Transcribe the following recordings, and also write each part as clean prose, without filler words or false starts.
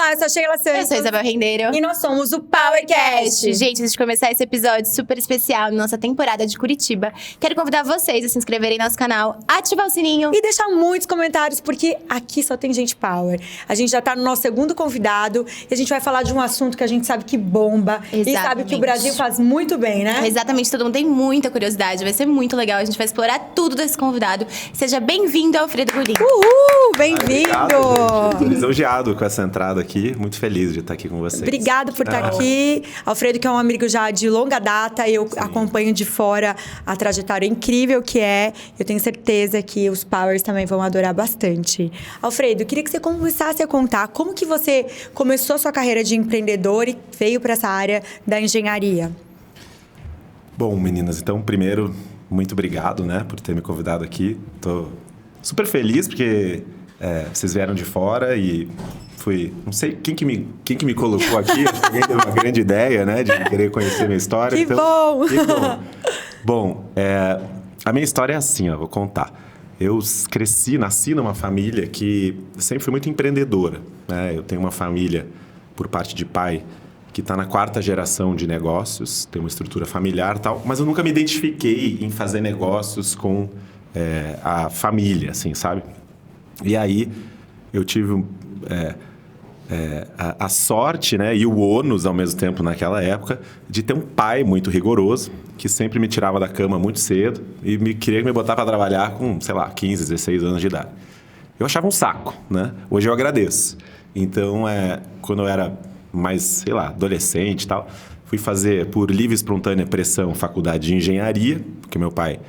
Olá, eu sou a Sheila Santos. Eu sou a Isabel Rendeiro. E nós somos o PowerCast. Gente, antes de começar esse episódio super especial na nossa temporada de Curitiba, quero convidar vocês a se inscreverem no nosso canal, ativar o sininho E deixar muitos comentários, porque aqui só tem gente power. A gente já tá no nosso segundo convidado e a gente vai falar de um assunto que a gente sabe que bomba. Exatamente. E sabe que o Brasil faz muito bem, né? Exatamente, todo mundo tem muita curiosidade, vai ser muito legal, a gente vai explorar tudo desse convidado. Seja bem-vindo, Alfredo Gulim. Uhul, bem-vindo! Tô lisonjeado com essa entrada aqui, muito feliz de estar aqui com vocês. Obrigado por estar aqui. Alfredo, que é um amigo já de longa data, eu acompanho de fora a trajetória incrível que é. Eu tenho certeza que os Powers também vão adorar bastante. Alfredo, queria que você começasse a contar como que você começou a sua carreira de empreendedor e veio para essa área da engenharia. Bom, meninas, então, primeiro, muito obrigado, né, por ter me convidado aqui. Tô super feliz porque vocês vieram de fora e não sei quem que me colocou aqui, acho que alguém teve uma grande ideia, né, de querer conhecer minha história. Que bom! Que bom! Bom, a minha história é assim, ó, vou contar. Eu nasci numa família que sempre foi muito empreendedora, né? Eu tenho uma família, por parte de pai, que está na 4ª geração de negócios, tem uma estrutura familiar e tal, mas eu nunca me identifiquei em fazer negócios com a família, assim, sabe? E aí eu tive a sorte, né, e o ônus ao mesmo tempo naquela época de ter um pai muito rigoroso que sempre me tirava da cama muito cedo e queria me botar para trabalhar com, sei lá, 15, 16 anos de idade. Eu achava um saco, né? Hoje eu agradeço. Então, quando eu era mais, sei lá, adolescente e tal, fui fazer por livre e espontânea pressão faculdade de engenharia, porque meu pai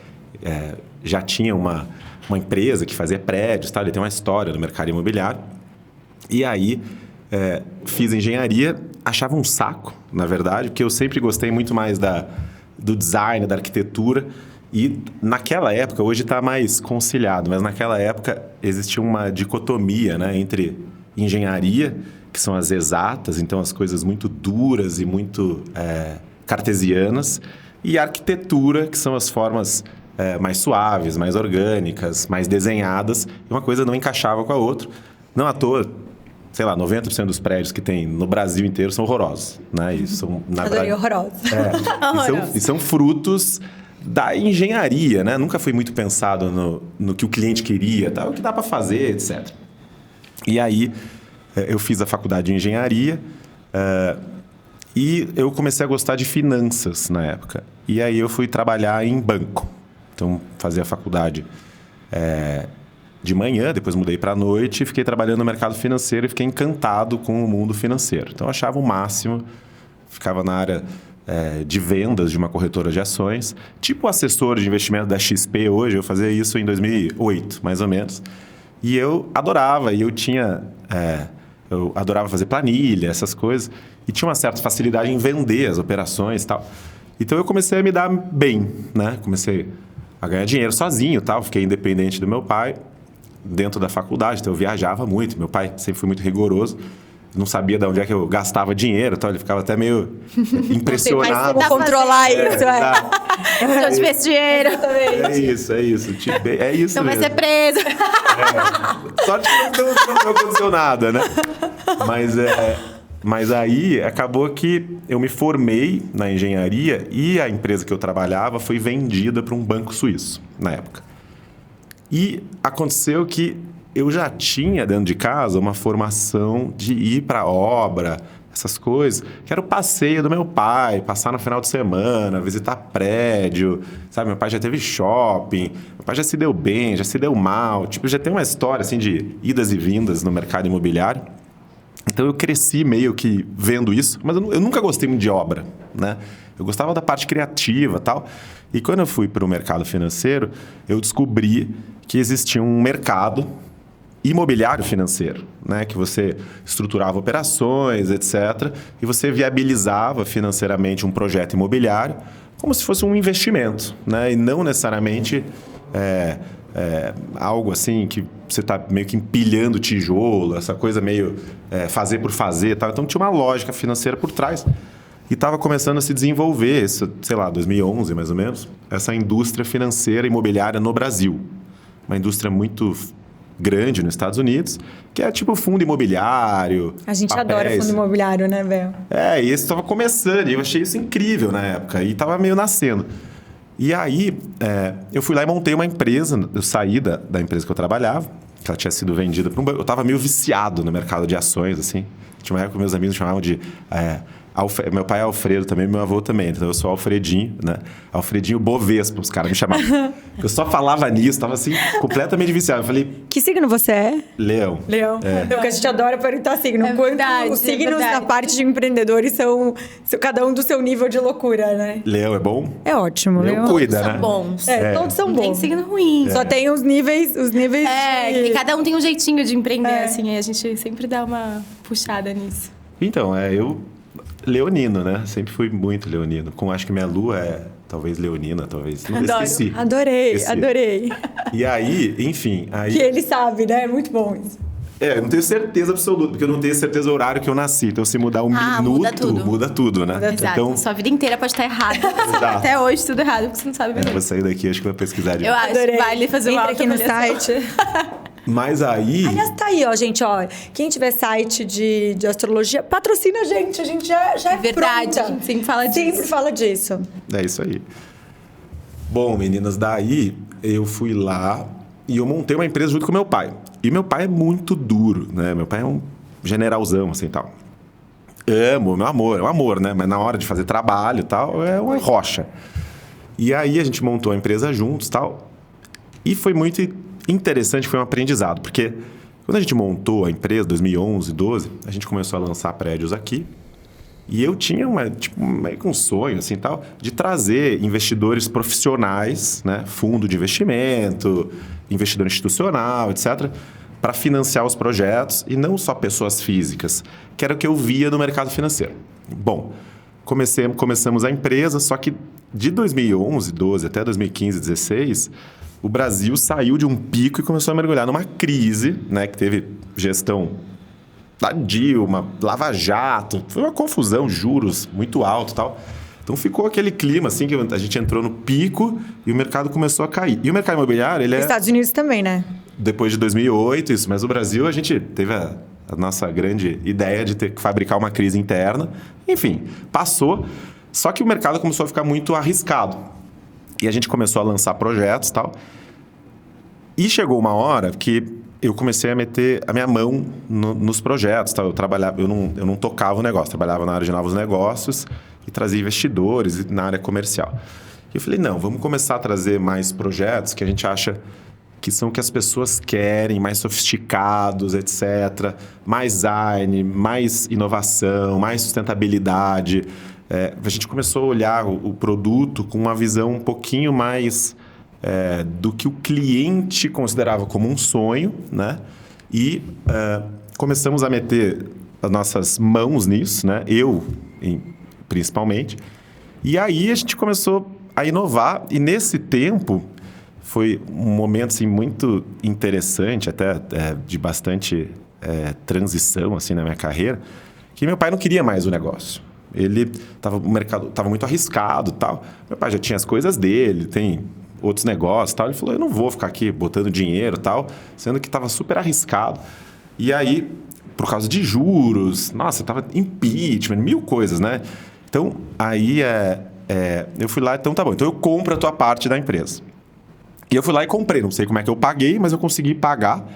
já tinha uma empresa que fazia prédios, tal, ele tem uma história no mercado imobiliário. E aí fiz engenharia, achava um saco, na verdade, porque eu sempre gostei muito mais do design, da arquitetura. E naquela época, hoje está mais conciliado, mas naquela época existia uma dicotomia, né, entre engenharia, que são as exatas, então as coisas muito duras e muito cartesianas, e arquitetura, que são as formas mais suaves, mais orgânicas, mais desenhadas. E uma coisa não encaixava com a outra. Não à toa, sei lá, 90% dos prédios que tem no Brasil inteiro são horrorosos, né? E são, Horrorosos. E são frutos da engenharia, né? Nunca foi muito pensado no que o cliente queria, tá? O que dá para fazer, etc. E aí eu fiz a faculdade de engenharia e eu comecei a gostar de finanças na época. E aí eu fui trabalhar em banco. Então, fazia a faculdade de manhã, depois mudei para a noite e fiquei trabalhando no mercado financeiro e fiquei encantado com o mundo financeiro. Então, eu achava o máximo, ficava na área de vendas de uma corretora de ações, tipo assessor de investimento da XP hoje, eu fazia isso em 2008, mais ou menos. E eu adorava, eu adorava fazer planilha, essas coisas, e tinha uma certa facilidade em vender as operações e tal. Então, eu comecei a me dar bem, né? Comecei a ganhar dinheiro sozinho, tal. Fiquei independente do meu pai dentro da faculdade, então eu viajava muito. Meu pai sempre foi muito rigoroso, não sabia de onde é que eu gastava dinheiro, então ele ficava até meio impressionado. Como controlar isso, Se eu tivesse dinheiro. É isso. É isso Então vai mesmo. ser preso. Sorte que não aconteceu nada, né? Mas aí acabou que eu me formei na engenharia e a empresa que eu trabalhava foi vendida para um banco suíço na época. E aconteceu que eu já tinha dentro de casa uma formação de ir para a obra, essas coisas, que era o passeio do meu pai, passar no final de semana, visitar prédio, sabe? Meu pai já teve shopping, meu pai já se deu bem, já se deu mal, tipo, já tem uma história assim de idas e vindas no mercado imobiliário. Então eu cresci meio que vendo isso, mas eu nunca gostei muito de obra, né? Eu gostava da parte criativa e tal. E quando eu fui para o mercado financeiro, eu descobri que existia um mercado imobiliário financeiro, né? Que você estruturava operações, etc. E você viabilizava financeiramente um projeto imobiliário como se fosse um investimento, né? E não necessariamente algo assim que você está meio que empilhando tijolo, essa coisa meio fazer por fazer, tal. Então tinha uma lógica financeira por trás. E estava começando a se desenvolver, sei lá, 2011 mais ou menos, essa indústria financeira imobiliária no Brasil. Uma indústria muito grande nos Estados Unidos, que é tipo fundo imobiliário. A gente papéis. adora fundo imobiliário, né, velho? E esse estava começando, e eu achei isso incrível na época, e estava meio nascendo. E aí, eu fui lá e montei uma empresa, eu saí da empresa que eu trabalhava, que ela tinha sido vendida para eu estava meio viciado no mercado de ações, assim. Tinha uma época que meus amigos chamavam de... meu pai é Alfredo também, meu avô também. Então eu sou Alfredinho, né? Alfredinho Bovespa, os caras me chamavam. Eu só falava nisso, tava assim, completamente viciado. Eu falei, Que signo você é? Leão. Leão. Porque a gente adora perguntar signo. É Quanto verdade, os signos é verdade. na parte de empreendedores são cada um do seu nível de loucura, né? Leão é bom? É ótimo, Leão Leão. cuida, São né? bons. Todos são Não tem bons. signo ruim. Só tem os níveis Que cada um tem um jeitinho de empreender, É. assim. Aí a gente sempre dá uma puxada nisso. Então, eu... Leonino, né? Sempre fui muito leonino. Acho que minha lua é talvez leonina, talvez. Não Adoro. esqueci. Adorei, Esqueci. adorei. E aí, enfim... Que ele sabe, né? É muito bom isso. Eu não tenho certeza absoluta, porque eu não tenho certeza do horário que eu nasci. Então, se mudar um minuto, muda tudo. né? Muda Exato. Então, Sua vida inteira pode estar errada. Exato. Até hoje, tudo errado, porque você não sabe eu mesmo. vou sair daqui, acho que vou pesquisar de Eu acho. Adorei. Vale fazer uma Entra aqui no autoavaliação. site. Mas aí... Aliás, tá aí, ó, gente, ó. Quem tiver site de astrologia, patrocina a gente já é Verdade, pronta. a gente sempre fala disso. Sempre fala disso. É isso aí. Bom, meninas, daí eu fui lá e eu montei uma empresa junto com meu pai. E meu pai é muito duro, né? Meu pai é um generalzão, assim, tal. Amo, meu amor, é um amor, né? Mas na hora de fazer trabalho e tal, é uma rocha. E aí a gente montou a empresa juntos e tal. E foi muito interessante, foi um aprendizado. Porque quando a gente montou a empresa, 2011, 12, a gente começou a lançar prédios aqui. E eu tinha meio que um sonho, assim, tal, de trazer investidores profissionais, né? Fundo de investimento, investidor institucional, etc., para financiar os projetos e não só pessoas físicas, que era o que eu via no mercado financeiro. Bom, começamos a empresa, só que de 2011, 12 até 2015, 16, o Brasil saiu de um pico e começou a mergulhar numa crise, né? Que teve gestão da Dilma, Lava Jato, foi uma confusão, juros muito alto e tal. Então ficou aquele clima assim que a gente entrou no pico e o mercado começou a cair. E o mercado imobiliário, ele é... Estados Unidos também, né? Depois de 2008, isso. Mas o Brasil, a gente teve a nossa grande ideia de ter que fabricar uma crise interna. Enfim, passou. Só que o mercado começou a ficar muito arriscado. E a gente começou a lançar projetos e tal. E chegou uma hora que eu comecei a meter a minha mão nos projetos. Tá? Eu trabalhava, eu não tocava o negócio, trabalhava na área de novos negócios e trazia investidores na área comercial. E eu falei, não, vamos começar a trazer mais projetos que a gente acha que são o que as pessoas querem, mais sofisticados, etc. Mais design, mais inovação, mais sustentabilidade. A gente começou a olhar o produto com uma visão um pouquinho mais... do que o cliente considerava como um sonho, né? E começamos a meter as nossas mãos nisso, né? Principalmente. E aí a gente começou a inovar e nesse tempo foi um momento assim, muito interessante, até de bastante transição assim, na minha carreira, que meu pai não queria mais o negócio. O mercado estava muito arriscado e tal. Meu pai já tinha as coisas dele, tem outros negócios e tal. Ele falou, eu não vou ficar aqui botando dinheiro e tal, sendo que estava super arriscado. E aí, por causa de juros, nossa, estava impeachment, mil coisas, né? Então, aí eu fui lá, então tá bom, então eu compro a tua parte da empresa. E eu fui lá e comprei, não sei como é que eu paguei, mas eu consegui pagar.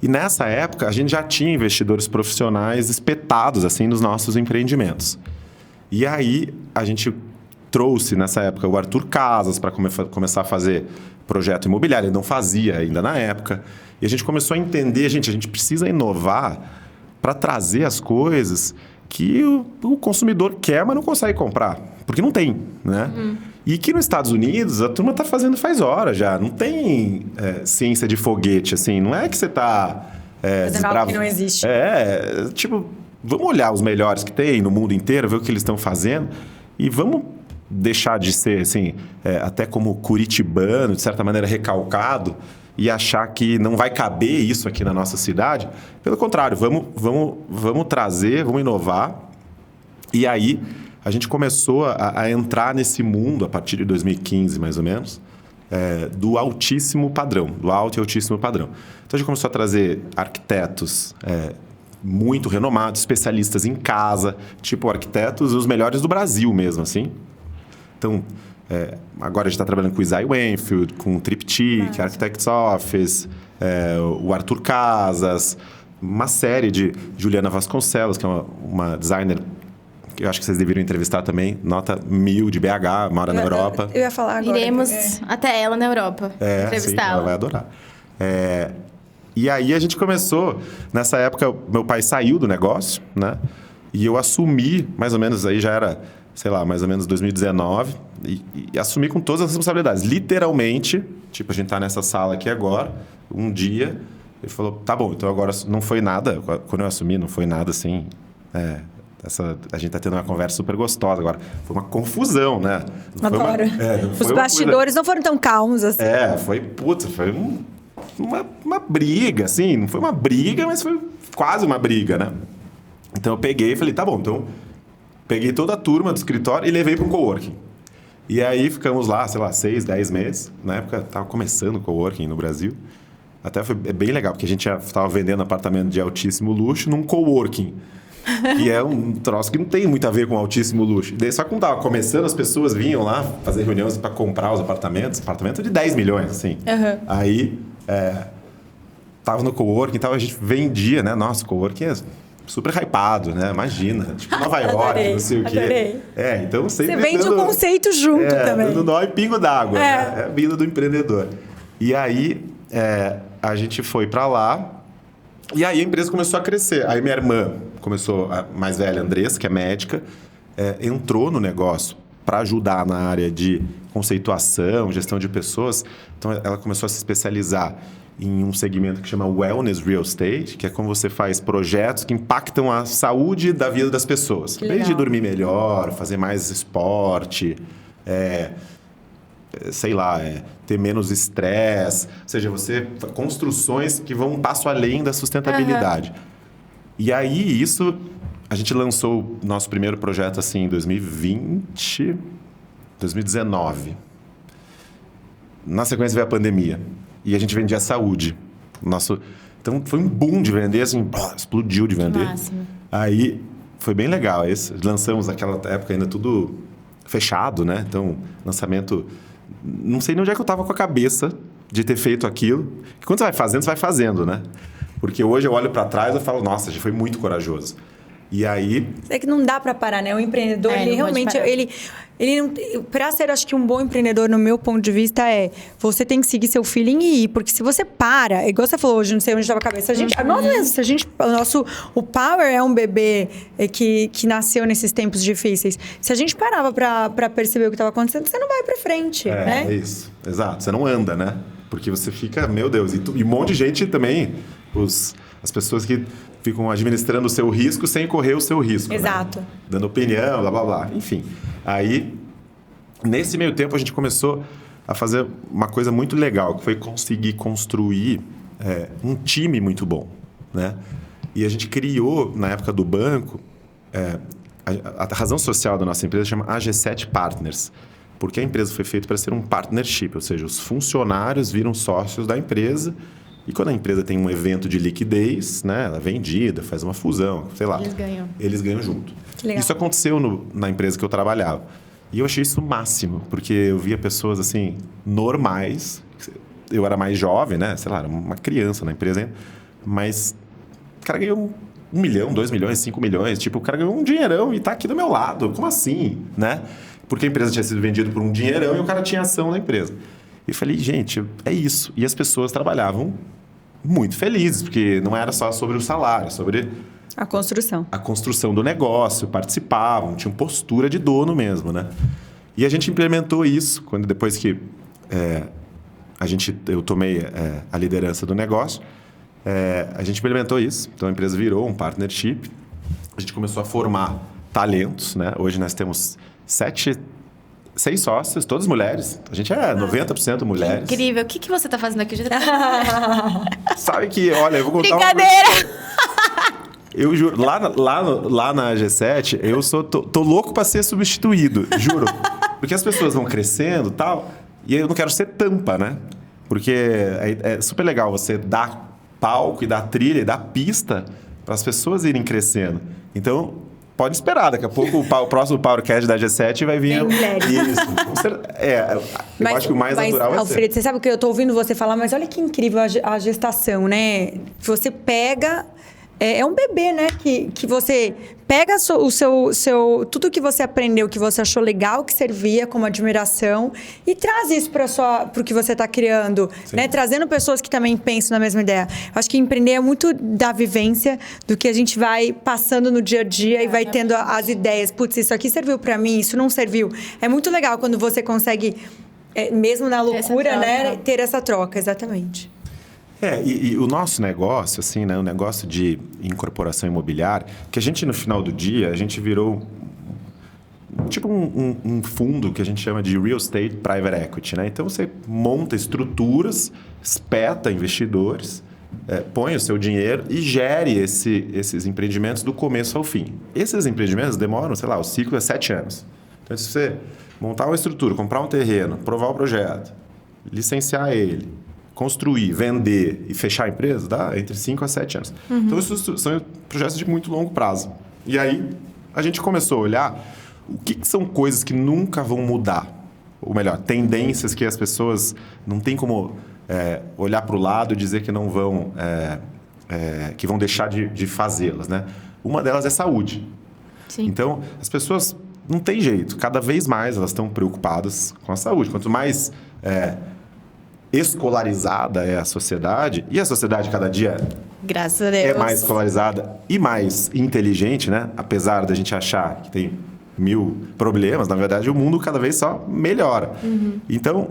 E nessa época, a gente já tinha investidores profissionais espetados, assim, nos nossos empreendimentos. E aí, a gente trouxe, nessa época, o Arthur Casas para começar a fazer projeto imobiliário. Ele não fazia ainda na época. E a gente começou a entender, a gente precisa inovar para trazer as coisas que o consumidor quer, mas não consegue comprar. Porque não tem, né? E que nos Estados Unidos, a turma está fazendo faz hora já. Não tem ciência de foguete, assim. Não é que você está... Fazendo algo que não existe. Vamos olhar os melhores que tem no mundo inteiro, ver o que eles estão fazendo e vamos deixar de ser, assim, até como curitibano, de certa maneira recalcado, e achar que não vai caber isso aqui na nossa cidade. Pelo contrário, vamos trazer, vamos inovar. E aí, a gente começou a entrar nesse mundo, a partir de 2015, mais ou menos, do altíssimo padrão, do alto e altíssimo padrão. Então, a gente começou a trazer arquitetos muito renomados, especialistas em casa, tipo arquitetos os melhores do Brasil mesmo, assim. Então, agora a gente está trabalhando com o Isaiah Wenfield, com o Triptych, Architects Office, o Arthur Casas, uma série de Juliana Vasconcelos, que é uma designer que eu acho que vocês deveriam entrevistar também, nota 1000 de BH, mora na Europa. Eu ia falar agora. Iremos até ela na Europa Sim, ela entrevistá-la. vai adorar. E aí a gente começou, nessa época, meu pai saiu do negócio, né? E eu assumi, mais ou menos, aí já era, sei lá, mais ou menos 2019, e assumi com todas as responsabilidades. Literalmente, tipo, a gente tá nessa sala aqui agora, um dia, ele falou, tá bom, então agora não foi nada, quando eu assumi, não foi nada assim, a gente tá tendo uma conversa super gostosa agora. Foi uma confusão, né? Agora. Os bastidores não foram tão calmos assim. Foi uma briga, assim. Não foi uma briga, mas foi quase uma briga, né? Então eu peguei e falei, tá bom, então peguei toda a turma do escritório e levei para um coworking. E aí ficamos lá, sei lá, 6, 10 meses. Na época tava começando o coworking no Brasil. Até foi bem legal, porque a gente já estava vendendo apartamento de altíssimo luxo num coworking. E é um troço que não tem muito a ver com altíssimo luxo. Daí, só que quando estava começando, as pessoas vinham lá fazer reuniões para comprar os apartamentos. Apartamento de 10 milhões, assim. Uhum. Aí, tava no coworking, a gente vendia, né? Nossa, o coworking é super hypado, né? Imagina. Tipo, Nova York, não sei o quê. Adorei. Então sempre Você vende o conceito junto também. Dando nó e pingo d'água. Né? É a vida do empreendedor. E aí, a gente foi para lá. E aí a empresa começou a crescer. Aí minha irmã começou, a mais velha, Andressa, que é médica, entrou no negócio para ajudar na área de conceituação, gestão de pessoas. Então ela começou a se especializar em um segmento que chama Wellness Real Estate, que é como você faz projetos que impactam a saúde da vida das pessoas. Desde dormir melhor, fazer mais esporte, sei lá, ter menos estresse. Ou seja, construções que vão um passo além da sustentabilidade. E aí, a gente lançou o nosso primeiro projeto assim em 2019. Na sequência veio a pandemia. E a gente vendia saúde. Então, foi um boom de vender, assim, explodiu de vender. Máximo. Aí, foi bem legal. Lançamos naquela época ainda tudo fechado, né? Então, lançamento... Não sei nem onde é que eu estava com a cabeça de ter feito aquilo. E quando você vai fazendo, você vai fazendo, né? Porque hoje eu olho para trás e falo, nossa, a gente foi muito corajoso. E aí... É que não dá para parar, né? O empreendedor, ele realmente... Ele não... Para ser, acho que um bom empreendedor, no meu ponto de vista, você tem que seguir seu feeling e ir. Porque se você para... Igual você falou hoje, não sei onde estava a cabeça. Nós mesmos, o Power é um bebê que nasceu nesses tempos difíceis. Se a gente parava para perceber o que estava acontecendo, você não vai para frente, né? É isso. Exato. Você não anda, né? Porque você fica... Meu Deus. E um monte de gente também... As pessoas que ficam administrando o seu risco sem correr o seu risco. Exato. Né? Dando opinião, blá, blá, blá. Enfim. Aí, nesse meio tempo, a gente começou a fazer uma coisa muito legal, que foi conseguir construir um time muito bom. Né? E a gente criou, na época do banco, a razão social da nossa empresa chama AG7 Partners. Porque a empresa foi feita para ser um partnership, ou seja, os funcionários viram sócios da empresa. E quando a empresa tem um evento de liquidez, né, ela é vendida, faz uma fusão, sei lá. Eles ganham junto. Isso aconteceu na empresa que eu trabalhava. E eu achei isso o máximo, porque eu via pessoas, assim, normais. Eu era mais jovem, né? Sei lá, era uma criança na empresa ainda. Mas o cara ganhou 1 milhão, 2 milhões, 5 milhões. Tipo, o cara ganhou um dinheirão e tá aqui do meu lado. Como assim, né? Porque a empresa tinha sido vendida por um dinheirão e o cara tinha ação na empresa. E eu falei, gente, é isso. E as pessoas trabalhavam muito felizes, porque não era só sobre o salário, sobre... A construção do negócio, participavam, tinham postura de dono mesmo, né? E a gente implementou isso, depois que eu tomei a liderança do negócio, a gente implementou isso. Então, a empresa virou um partnership. A gente começou a formar talentos, né? Hoje nós temos 6 sócios, todas mulheres. A gente é 90% mulheres. Que incrível. O que você está fazendo aqui? Sabe que, olha, eu vou contar Brincadeira! Eu juro, lá na G7, eu tô louco para ser substituído, juro. Porque as pessoas vão crescendo e tal, E eu não quero ser tampa, né? Porque é super legal você dar palco e dar trilha e dar pista para as pessoas irem crescendo. Então, pode esperar. Daqui a pouco o próximo PowerCast da G7 vai vir... Isso. Eu acho que o mais natural é Alfredo, você sabe que eu tô ouvindo você falar, mas olha que incrível a gestação, né? Você pega... É um bebê, né? Que você pega o seu tudo que você aprendeu, que você achou legal, que servia como admiração, e traz isso para o que você está criando, né? Trazendo pessoas que também pensam na mesma ideia. Eu acho que empreender é muito da vivência, do que a gente vai passando no dia a dia e vai tendo as ideias. Putz, isso aqui serviu para mim, isso não serviu. É muito legal quando você consegue, mesmo na loucura, né? Ter essa troca, exatamente. E o nosso negócio, assim, né? O negócio de incorporação imobiliária, que a gente, no final do dia, a gente virou tipo um fundo que a gente chama de Real Estate Private Equity, né? Então, você monta estruturas, espeta investidores, põe o seu dinheiro e gere esses empreendimentos do começo ao fim. Esses empreendimentos demoram, sei lá, o ciclo é 7 anos. Então, se você montar uma estrutura, comprar um terreno, provar o projeto, licenciar ele, construir, vender e fechar a empresa, dá entre 5 a 7 anos. Então, isso são projetos de muito longo prazo. E aí, a gente começou a olhar o que são coisas que nunca vão mudar. Ou melhor, tendências que as pessoas não têm como olhar para o lado e dizer que não vão... que vão deixar de fazê-las, né? Uma delas é saúde. Sim. Então, as pessoas... Não tem jeito. Cada vez mais elas estão preocupadas com a saúde. Quanto mais... escolarizada é a sociedade, e a sociedade cada dia graças a Deus é mais escolarizada e mais inteligente, né? Apesar da gente achar que tem 1000 problemas, na verdade o mundo cada vez só melhora. Então,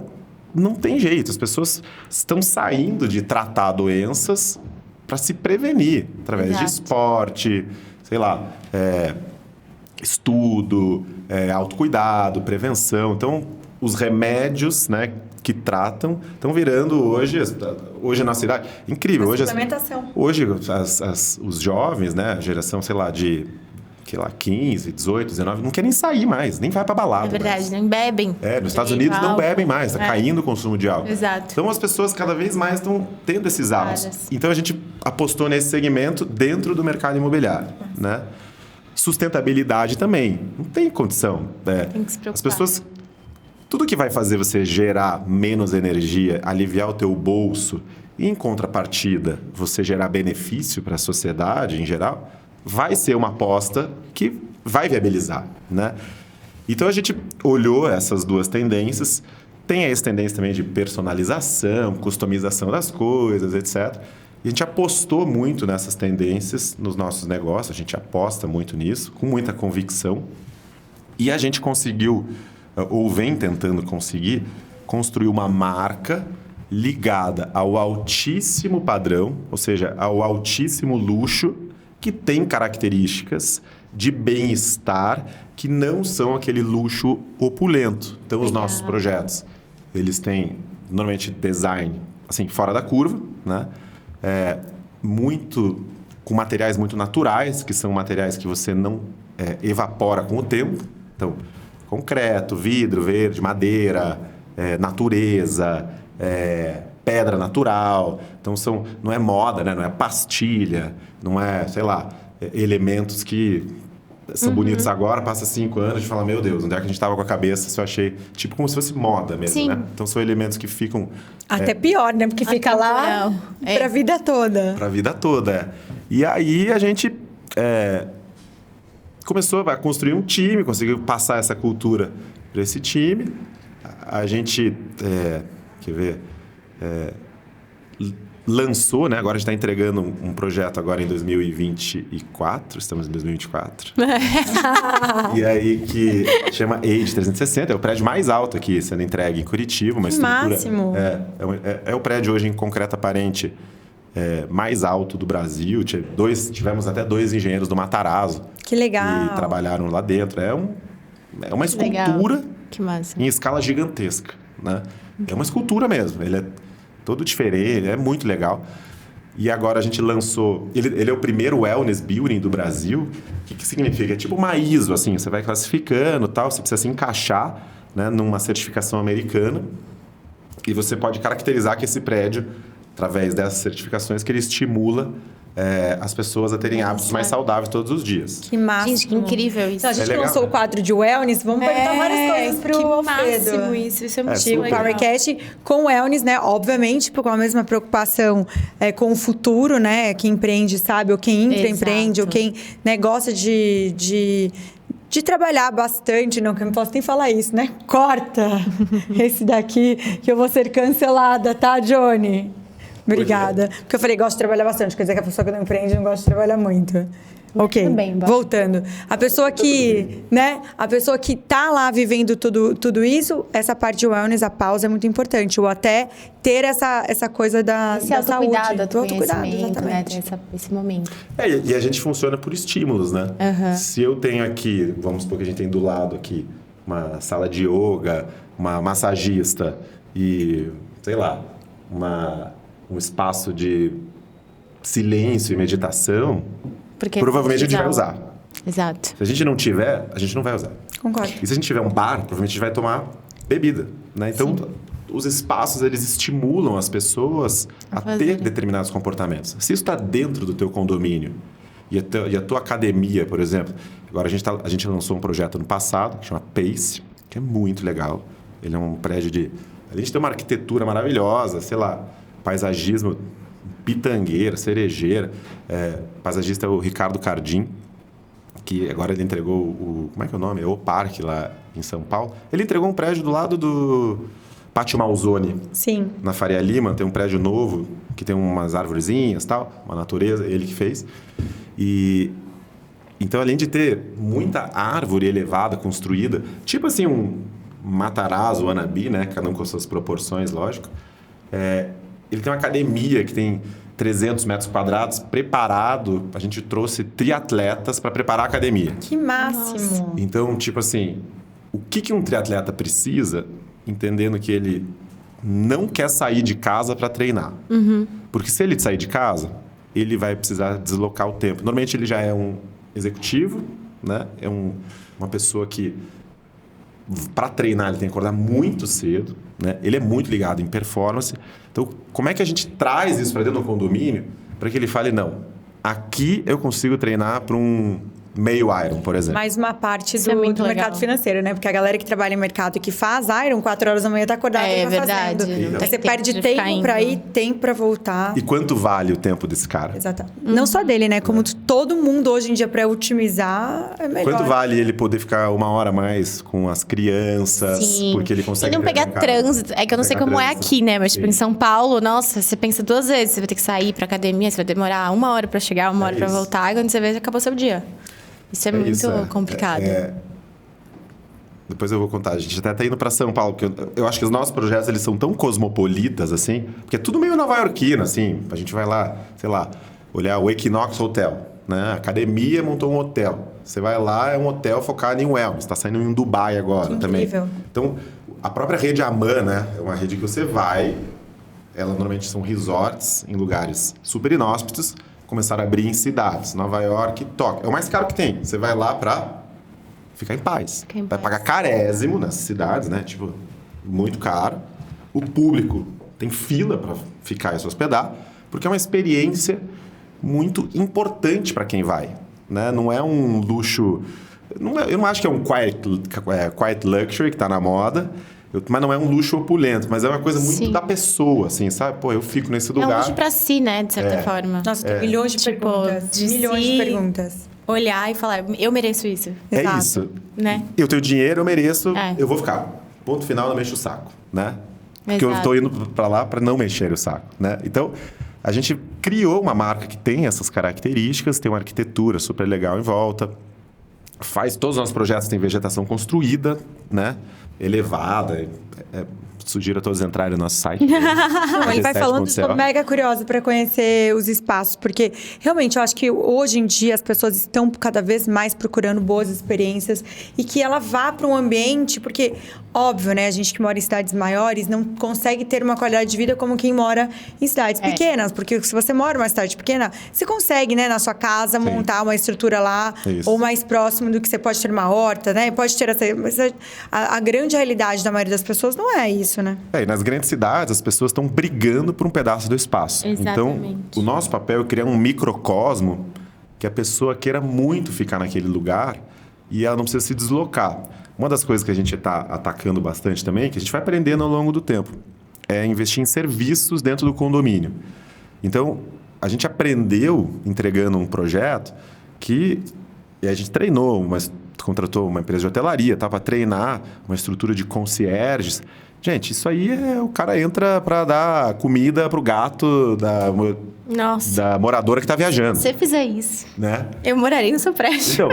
não tem jeito, as pessoas estão saindo de tratar doenças para se prevenir, através de esporte, sei lá, estudo, autocuidado, prevenção. Então, os remédios, né, que tratam estão virando hoje na nossa cidade. Incrível. Hoje, os jovens, né, a geração, sei lá, de 15, 18, 19, não querem sair mais, nem vai pra balada. É verdade, mais. Nem bebem. Nos Estados Unidos não bebem mais, está caindo o consumo de álcool. Exato. Então, as pessoas cada vez mais estão tendo esses hábitos. Então, a gente apostou nesse segmento dentro do mercado imobiliário, né? Sustentabilidade também. Não tem condição. Tem que se preocupar. As pessoas... Tudo que vai fazer você gerar menos energia, aliviar o teu bolso e, em contrapartida, você gerar benefício para a sociedade em geral, vai ser uma aposta que vai viabilizar, né? Então, a gente olhou essas duas tendências. Tem essa tendência também de personalização, customização das coisas, etc. E a gente apostou muito nessas tendências nos nossos negócios. A gente aposta muito nisso, com muita convicção. E a gente conseguiu... ou vem tentando conseguir, construir uma marca ligada ao altíssimo padrão, ou seja, ao altíssimo luxo, que tem características de bem-estar que não são aquele luxo opulento. Então, os nossos projetos, eles têm, normalmente, design assim, fora da curva, né? Com materiais muito naturais, que são materiais que você não evapora com o tempo. Então, concreto, vidro, verde, madeira, natureza, pedra natural. Então, não é moda, né? Não é pastilha, não é, sei lá, elementos que são bonitos agora, passa 5 anos e fala, meu Deus, onde é que a gente estava com a cabeça? Se eu achei, tipo, como se fosse moda mesmo, né? Então, são elementos que ficam... Até pior, né? Porque fica lá para a vida toda. Para a vida toda, E aí, a gente... começou a construir um time, conseguiu passar essa cultura para esse time. A gente, quer ver, lançou, né? Agora a gente está entregando um projeto agora em 2024, estamos em 2024. E aí que chama Age 360, é o prédio mais alto aqui sendo entregue em Curitiba, uma estrutura... Máximo! É o prédio hoje em concreto aparente mais alto do Brasil. Tivemos até 2 engenheiros do Matarazzo. Que legal! Que trabalharam lá dentro. É uma escultura em escala gigantesca, né? É uma escultura mesmo. Ele é todo diferente, é muito legal. E agora a gente lançou... Ele é o primeiro wellness building do Brasil. O que significa? É tipo uma ISO, assim. Você vai classificando e tal. Você precisa se encaixar, né, numa certificação americana. E você pode caracterizar que esse prédio, através dessas certificações, que ele estimula as pessoas a terem hábitos mais saudáveis todos os dias. Que máximo. Gente, que incrível isso. Então, a gente legal, lançou né? o quadro de wellness, vamos perguntar várias coisas pro que Alfredo. máximo isso é muito super O legal. Powercast com wellness, né? Obviamente, com a mesma preocupação com o futuro, né? Quem empreende sabe, ou quem empreende, ou quem gosta de trabalhar bastante. Não, que eu não posso nem falar isso, né? Corta esse daqui que eu vou ser cancelada, tá, Johnny? Obrigada. Porque eu falei, gosto de trabalhar bastante. Quer dizer que a pessoa que não empreende não gosta de trabalhar muito. Ok, Tudo bem, voltando. A pessoa que, a pessoa que tá lá vivendo tudo isso, essa parte de wellness, a pausa é muito importante. Ou até ter essa coisa da Esse da autocuidado, saúde. Do autocuidado, autoconhecimento, né? exatamente. Ter esse momento. E a gente funciona por estímulos, né? Se eu tenho aqui, vamos supor que a gente tem do lado aqui, uma sala de yoga, uma massagista e, sei lá, um espaço de silêncio e meditação, Porque provavelmente a gente vai usar. Exato. Se a gente não tiver, a gente não vai usar. Concordo. E se a gente tiver um bar, provavelmente a gente vai tomar bebida, né? Então, os espaços, eles estimulam as pessoas a ter determinados comportamentos. Se isso está dentro do teu condomínio e a tua academia, por exemplo... Agora, a gente lançou um projeto no passado, que chama Pace, que é muito legal. Ele é um prédio de... A gente tem uma arquitetura maravilhosa, sei lá, paisagismo, pitangueira, cerejeira. Paisagista é o Ricardo Cardim, que agora ele entregou o... Como é que é o nome? É o Parque, lá em São Paulo. Ele entregou um prédio do lado do Pátio Malzone. Sim. Na Faria Lima, tem um prédio novo, que tem umas arvorezinhas e tal, uma natureza, ele que fez. Então, além de ter muita árvore elevada, construída, tipo assim um Matarazzo, Wannabe, né? Cada um com suas proporções, lógico. Ele tem uma academia que tem 300 metros quadrados, preparado. A gente trouxe triatletas para preparar a academia. Que máximo. Nossa. Então, tipo assim, o que um triatleta precisa, entendendo que ele não quer sair de casa para treinar. Porque se ele sair de casa, ele vai precisar deslocar o tempo. Normalmente, ele já é um executivo, né? É uma pessoa que, para treinar, ele tem que acordar muito cedo, né? Ele é muito ligado em performance. Então, como é que a gente traz isso para dentro do condomínio para que ele fale, não, aqui eu consigo treinar para um meio Iron, por exemplo. Mais uma parte Isso é muito do legal. mercado financeiro, né? Porque a galera que trabalha em mercado e que faz Iron, 4 horas da manhã tá acordada e tá verdade. fazendo. Então, Aí você perde de ficar tempo pra indo. ir, tempo pra voltar. E quanto vale o tempo desse cara? Exato. Não só dele, né? Como todo mundo hoje em dia, pra otimizar, é melhor. Quanto vale ele poder ficar 1 hora a mais com as crianças? Sim. Porque ele consegue... E não pegar treinar em casa. trânsito. É que eu não sei Pegar como é trânsito. aqui, né? Mas, tipo, em Sim. São Paulo, nossa, você pensa 2 vezes. Você vai ter que sair pra academia, você vai demorar 1 hora pra chegar, 1 hora pra isso. voltar. E quando você vê, acabou seu dia. Isso é muito isso, complicado. Depois eu vou contar. A gente até tá indo para São Paulo, porque eu acho que os nossos projetos, eles são tão cosmopolitas, assim, porque é tudo meio nova-iorquino, assim. A gente vai lá, sei lá, olhar o Equinox Hotel, né? A academia montou um hotel. Você vai lá, é um hotel focado em wellness. Está saindo em Dubai agora Que também. incrível. Então, a própria rede Aman, né? É uma rede que você vai... Ela normalmente são resorts em lugares super inóspitos. Começaram a abrir em cidades, Nova York e Tóquio. É o mais caro que tem. Você vai lá pra ficar em paz. Ficar em Vai paz. pagar carésimo nessas cidades, né? Tipo, muito caro. O público tem fila pra ficar e se hospedar, porque é uma experiência muito importante para quem vai, né? Não é um luxo... eu não acho que é um quiet luxury que tá na moda, mas não é um luxo opulento, mas é uma coisa muito Sim. da pessoa, assim, sabe? Pô, eu fico nesse É um lugar... luxo pra si, né? De certa forma. Nossa, tem milhões de Tipo, perguntas. de Milhões si- de perguntas. Olhar e falar, eu mereço isso. É Exato. isso. Né? Eu tenho dinheiro, eu mereço, É. eu vou ficar. Ponto final, não mexo o saco, né? Porque eu Exato. tô indo pra lá pra não mexer o saco, né? Então, a gente criou uma marca que tem essas características, tem uma arquitetura super legal em volta, todos os nossos projetos têm vegetação construída, né? Elevada. Sugiro a todos entrarem no nosso site. Não, ele vai falando, G7.co. estou mega curiosa para conhecer os espaços, porque realmente eu acho que hoje em dia as pessoas estão cada vez mais procurando boas experiências e que ela vá para um ambiente, porque, óbvio, né, a gente que mora em cidades maiores não consegue ter uma qualidade de vida como quem mora em cidades pequenas, porque se você mora em uma cidade pequena, você consegue, né, na sua casa, montar uma estrutura lá, Isso. ou mais próximo do que você pode ter uma horta, né, pode ter essa... Mas a grande realidade da maioria das pessoas não é isso, fácil, né? E nas grandes cidades, as pessoas estão brigando por um pedaço do espaço. Exatamente. Então, o nosso papel é criar um microcosmo que a pessoa queira muito ficar naquele lugar e ela não precisa se deslocar. Uma das coisas que a gente está atacando bastante também, que a gente vai aprendendo ao longo do tempo, é investir em serviços dentro do condomínio. Então, a gente aprendeu entregando um projeto e a gente treinou, contratou uma empresa de hotelaria, para treinar uma estrutura de concierges. Gente, isso aí o cara entra para dar comida pro gato da moradora que está viajando. Se você fizer isso, né? Eu moraria no seu prédio. Então,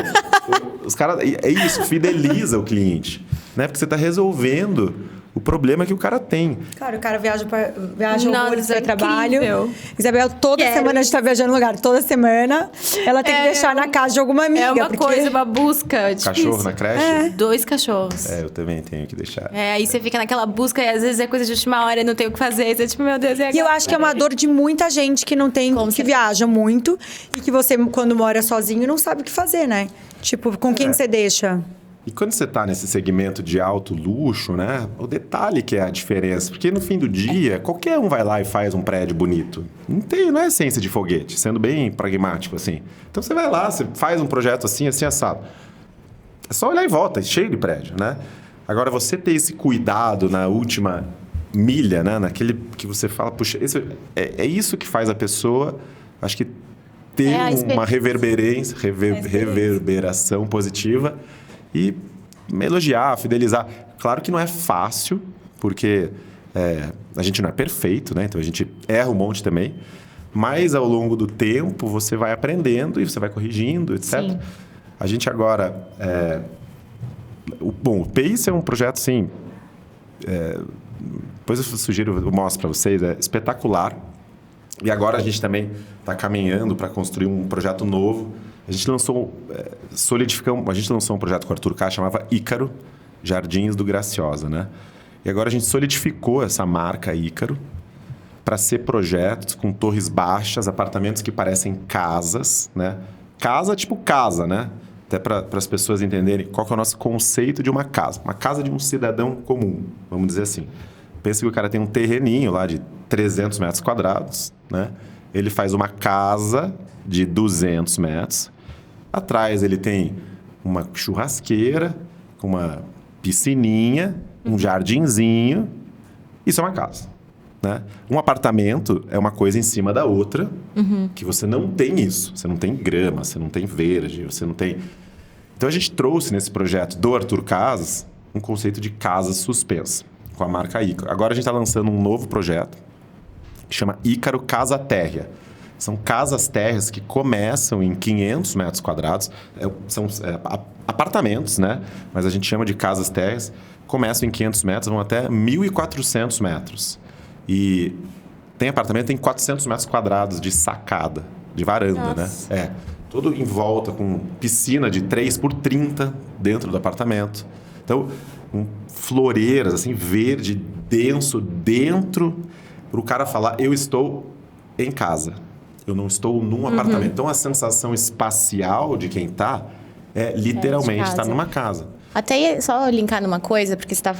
os caras... É isso, fideliza o cliente. Né? Porque você está resolvendo o problema que o cara tem. Cara, o cara viaja horrores para trabalho. Incrível. Isabel, toda semana a gente tá viajando no lugar. Toda semana ela tem que deixar na casa de alguma amiga. É uma coisa, uma busca difícil. Cachorro na creche? 2 cachorros. Eu também tenho que deixar. Aí você fica naquela busca e às vezes é coisa de última hora, não tem o que fazer. Você tipo, meu Deus, E eu acho que é uma dor de muita gente que não tem, que viaja muito e que você, quando mora sozinho, não sabe o que fazer, né? Tipo, com quem você deixa? E quando você está nesse segmento de alto luxo, né? O detalhe que é a diferença. Porque no fim do dia, qualquer um vai lá e faz um prédio bonito. Não é essência de foguete, sendo bem pragmático, assim. Então você vai lá, você faz um projeto assim assado. É só olhar em volta, cheio de prédio, né? Agora, você ter esse cuidado na última milha, né? Naquele que você fala, puxa, é isso que faz a pessoa, acho que ter uma reverberação positiva e me elogiar, fidelizar. Claro que não é fácil, porque a gente não é perfeito, né? Então a gente erra um monte também. Mas ao longo do tempo você vai aprendendo e você vai corrigindo, etc. Sim. A gente agora... o Pace é um projeto, assim... depois eu mostro para vocês, é espetacular. E agora a gente também está caminhando para construir um projeto novo. A gente lançou um projeto com o Arthur K, chamava Ícaro, Jardins do Graciosa, né? E agora a gente solidificou essa marca Ícaro para ser projetos com torres baixas, apartamentos que parecem casas, né? Casa tipo casa, né? Até para as pessoas entenderem qual que é o nosso conceito de uma casa. Uma casa de um cidadão comum, vamos dizer assim. Pensa que o cara tem um terreninho lá de 300 metros quadrados, né? Ele faz uma casa de 200 metros. Atrás ele tem uma churrasqueira, com uma piscininha, um jardinzinho. Isso é uma casa, né? Um apartamento é uma coisa em cima da outra, que você não tem isso. Você não tem grama, você não tem verde, você não tem... Então a gente trouxe nesse projeto do Arthur Casas um conceito de casa suspensa, com a marca Ícaro. Agora a gente está lançando um novo projeto que chama Ícaro Casa Térrea. São casas térreas que começam em 500 metros quadrados. São apartamentos, né? Mas a gente chama de casas térreas. Começam em 500 metros, vão até 1.400 metros. E tem apartamento que tem 400 metros quadrados de sacada, de varanda, Nossa. Né? Todo em volta, com piscina de 3 por 30 dentro do apartamento. Então, floreiras, assim, verde, denso, dentro, para o cara falar, eu estou em casa. Eu não estou num apartamento. Então, a sensação espacial de quem está literalmente estar numa casa. Até só linkar numa coisa, porque você está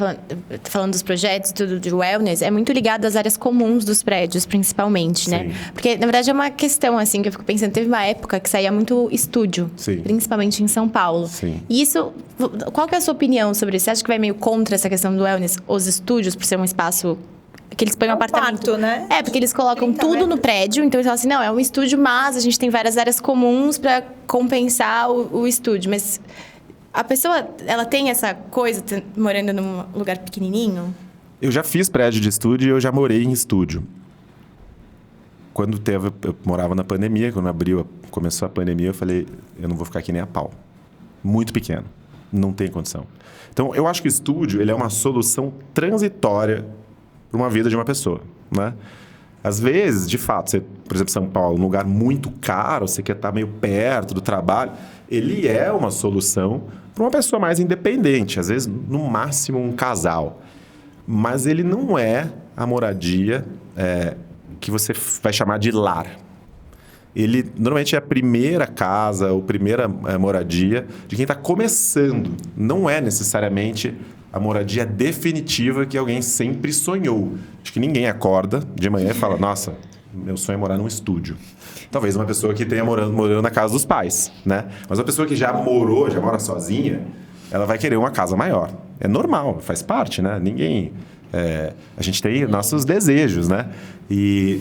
falando dos projetos, tudo de wellness, é muito ligado às áreas comuns dos prédios, principalmente, né? Porque, na verdade, é uma questão, assim, que eu fico pensando. Teve uma época que saía muito estúdio, principalmente em São Paulo. Sim. E isso, qual que é a sua opinião sobre isso? Você acha que vai meio contra essa questão do wellness, os estúdios, por ser um espaço... que eles põem um apartamento. Quarto, né? Porque eles colocam tudo no prédio. Então, eles falam assim, não, é um estúdio, mas a gente tem várias áreas comuns para compensar o estúdio. Mas a pessoa, ela tem essa coisa, morando num lugar pequenininho? Eu já fiz prédio de estúdio e eu já morei em estúdio. Quando eu morava na pandemia, quando começou a pandemia, eu falei, eu não vou ficar aqui nem a pau. Muito pequeno. Não tem condição. Então, eu acho que o estúdio, ele é uma solução transitória para uma vida de uma pessoa, né? Às vezes, de fato, você, por exemplo, São Paulo, um lugar muito caro, você quer estar meio perto do trabalho, ele é uma solução para uma pessoa mais independente, às vezes, no máximo, um casal. Mas ele não é a moradia que você vai chamar de lar. Ele, normalmente, é a primeira casa ou primeira moradia de quem está começando. Não é necessariamente a moradia definitiva que alguém sempre sonhou. Acho que ninguém acorda de manhã e fala, nossa, meu sonho é morar num estúdio. Talvez uma pessoa que tenha morando na casa dos pais, né? Mas uma pessoa que já mora sozinha, ela vai querer uma casa maior. É normal, faz parte, né? A gente tem nossos desejos, né? E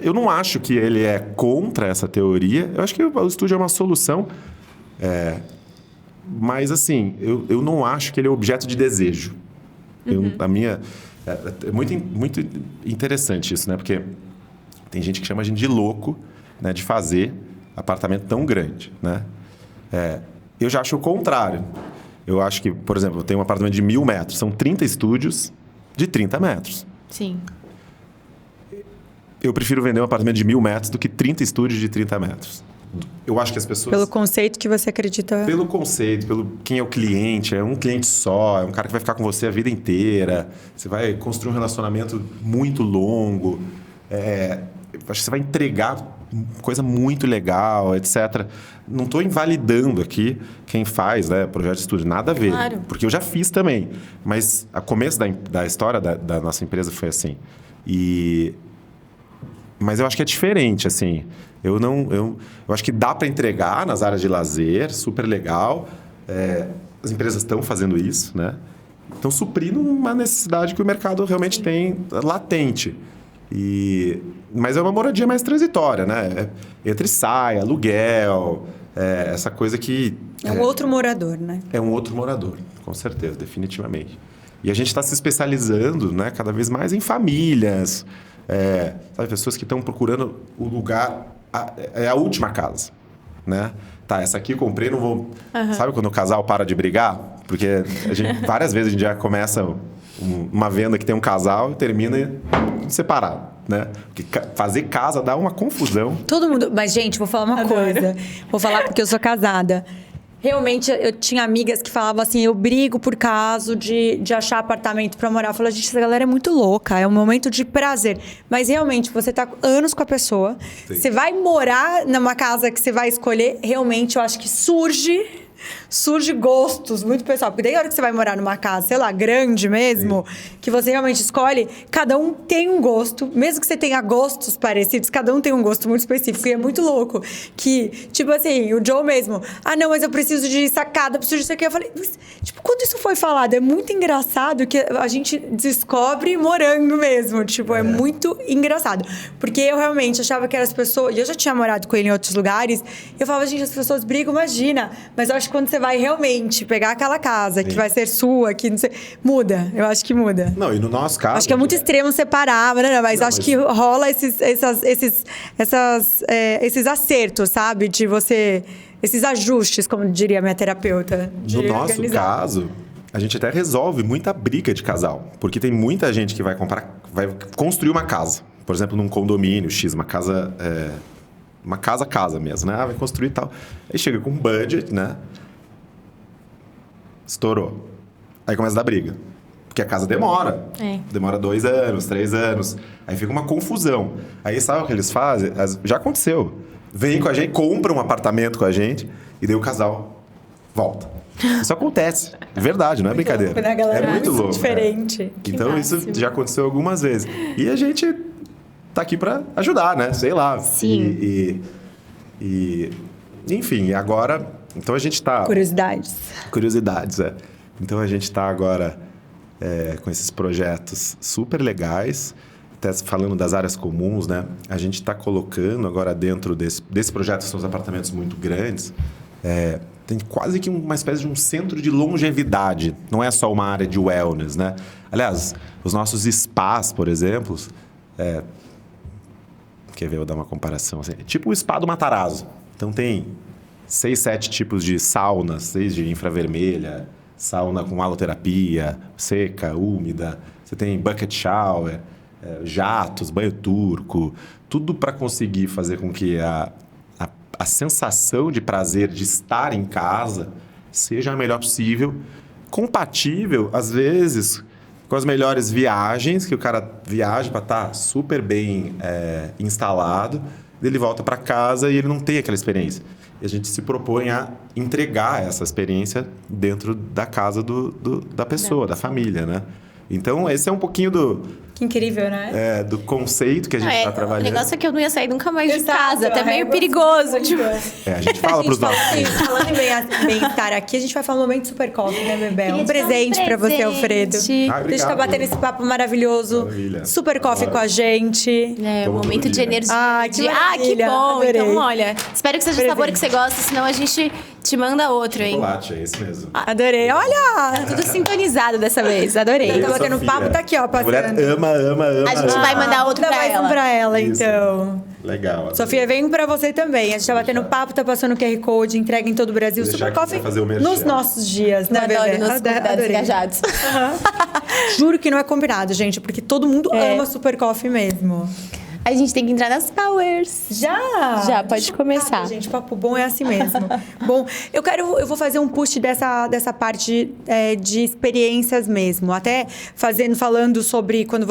eu não acho que ele é contra essa teoria. Eu acho que o estúdio é uma solução. Mas, assim, eu não acho que ele é objeto de desejo. É muito interessante isso, né? Porque tem gente que chama a gente de louco, né? De fazer apartamento tão grande, né? Eu já acho o contrário. Eu acho que, por exemplo, eu tenho um apartamento de 1.000 metros. São 30 estúdios de 30 metros. Sim. Eu prefiro vender um apartamento de 1.000 metros do que 30 estúdios de 30 metros. Eu acho que as pessoas... Pelo conceito que você acredita... Pelo conceito, pelo quem é o cliente. É um cliente só, é um cara que vai ficar com você a vida inteira. Você vai construir um relacionamento muito longo. Acho que você vai entregar coisa muito legal, etc. Não estou invalidando aqui quem faz, né, projeto de estúdio. Nada a ver. Claro. Porque eu já fiz também. Mas o começo da história da nossa empresa foi assim. Mas eu acho que é diferente, assim. Eu acho que dá para entregar nas áreas de lazer, super legal. As empresas estão fazendo isso, né? Estão suprindo uma necessidade que o mercado realmente tem latente. Mas é uma moradia mais transitória, né? Entra e sai, aluguel, essa coisa que... É um outro morador, né? É um outro morador, com certeza, definitivamente. E a gente está se especializando, né, cada vez mais em famílias, sabe, pessoas que estão procurando o lugar... É a última casa, né? Tá, essa aqui eu comprei, não vou... Uhum. Sabe quando o casal para de brigar? Porque várias vezes a gente já começa uma venda que tem um casal e termina separado, né? Porque fazer casa dá uma confusão. Todo mundo... Mas, gente, vou falar uma coisa. Vou falar porque eu sou casada. Realmente, eu tinha amigas que falavam assim, eu brigo por causa de achar apartamento pra morar. Eu falava, gente, essa galera é muito louca, é um momento de prazer. Mas, realmente, você tá anos com a pessoa, sim, você vai morar numa casa que você vai escolher, realmente, eu acho que surge gostos muito pessoal. Porque daí a hora que você vai morar numa casa, sei lá, grande mesmo, sim, que você realmente escolhe, cada um tem um gosto. Mesmo que você tenha gostos parecidos, cada um tem um gosto muito específico. E é muito louco que, tipo assim, o Joe mesmo, não, mas eu preciso de sacada, preciso disso aqui. Eu falei, tipo, quando isso foi falado, é muito engraçado que a gente descobre morando mesmo. Tipo, é muito engraçado. Porque eu realmente achava que as pessoas... E eu já tinha morado com ele em outros lugares. Eu falava, gente, as pessoas brigam, imagina. Mas eu acho que quando você vai realmente pegar aquela casa, sim, que vai ser sua, que não sei... Muda. Eu acho que muda. Não, e no nosso caso... Acho que é muito extremo separar, mas acho que rola esses acertos, sabe? De você... Esses ajustes, como diria a minha terapeuta. No nosso caso, a gente até resolve muita briga de casal. Porque tem muita gente que vai construir uma casa. Por exemplo, num condomínio X, uma casa... Uma casa mesmo, né? Vai construir e tal. Aí chega com um budget, né? Estourou. Aí começa a dar briga. Porque a casa demora. Demora 2 anos, 3 anos. Aí fica uma confusão. Aí sabe o que eles fazem? Já aconteceu. Vem com a gente, compra um apartamento com a gente e daí o casal volta. Isso acontece. É verdade, não é brincadeira. Louco, né, galera? É muito louco. Diferente. Então isso já aconteceu algumas vezes. E a gente... tá aqui para ajudar, né? Sei lá. Sim. Enfim, agora... Então a gente tá... Curiosidades, Então a gente tá agora com esses projetos super legais. Até falando das áreas comuns, né? A gente tá colocando agora dentro desse projeto, que são os apartamentos muito grandes, tem quase que uma espécie de um centro de longevidade. Não é só uma área de wellness, né? Aliás, os nossos spas, por exemplo... Quer ver? Eu vou dar uma comparação. Assim. Tipo o spa do Matarazzo. Então, tem 6, 7 tipos de saunas, 6 de infravermelha, sauna com haloterapia, seca, úmida. Você tem bucket shower, jatos, banho turco. Tudo para conseguir fazer com que a sensação de prazer de estar em casa seja a melhor possível, compatível, às vezes... com as melhores viagens, que o cara viaja para estar super bem instalado, ele volta para casa e ele não tem aquela experiência. e a gente se propõe a entregar essa experiência dentro da casa da pessoa, da família, né? Então, esse é um pouquinho Que incrível, né? do conceito que a gente está trabalhando. O negócio é que eu não ia sair nunca mais de Exato, casa. Até meio perigoso. Tipo... A gente fala para os nossos clientes. Falando em bem-estar aqui, a gente vai falar um momento super coffee, né, Bebel? Um Queria te dar um presente pra você, Alfredo. obrigado. Deixa eu bater nesse papo maravilhoso. Maravilha. Super coffee com a gente. Um momento de energia. Que que maravilha, bom. adorei. Então, olha, espero que seja o Presente. sabor que você gosta, senão a gente te manda outro, hein? Chocolate, é esse mesmo. Adorei. Olha! Tudo sintonizado dessa vez. Adorei. Tá batendo Sofia. papo, tá aqui, ó, A mulher passando. ama. A gente vai mandar outro Dá pra mais ela. um pra ela, Isso. então. Legal. adorei. Sofia, vem pra você também. A gente tá batendo papo, tá passando o QR Code, entrega em todo o Brasil. Vou deixar Super aqui coffee pra fazer o merchan. nos nossos dias, né, Eu adoro Bebê? nossos convidados Adorei. engajados. Juro que não é combinado, gente, porque todo mundo ama Super Coffee mesmo. A gente tem que entrar nas powers. Já pode Chocada, começar. gente, papo bom é assim mesmo. Bom, eu vou fazer um push dessa parte de experiências mesmo. Até falando sobre quando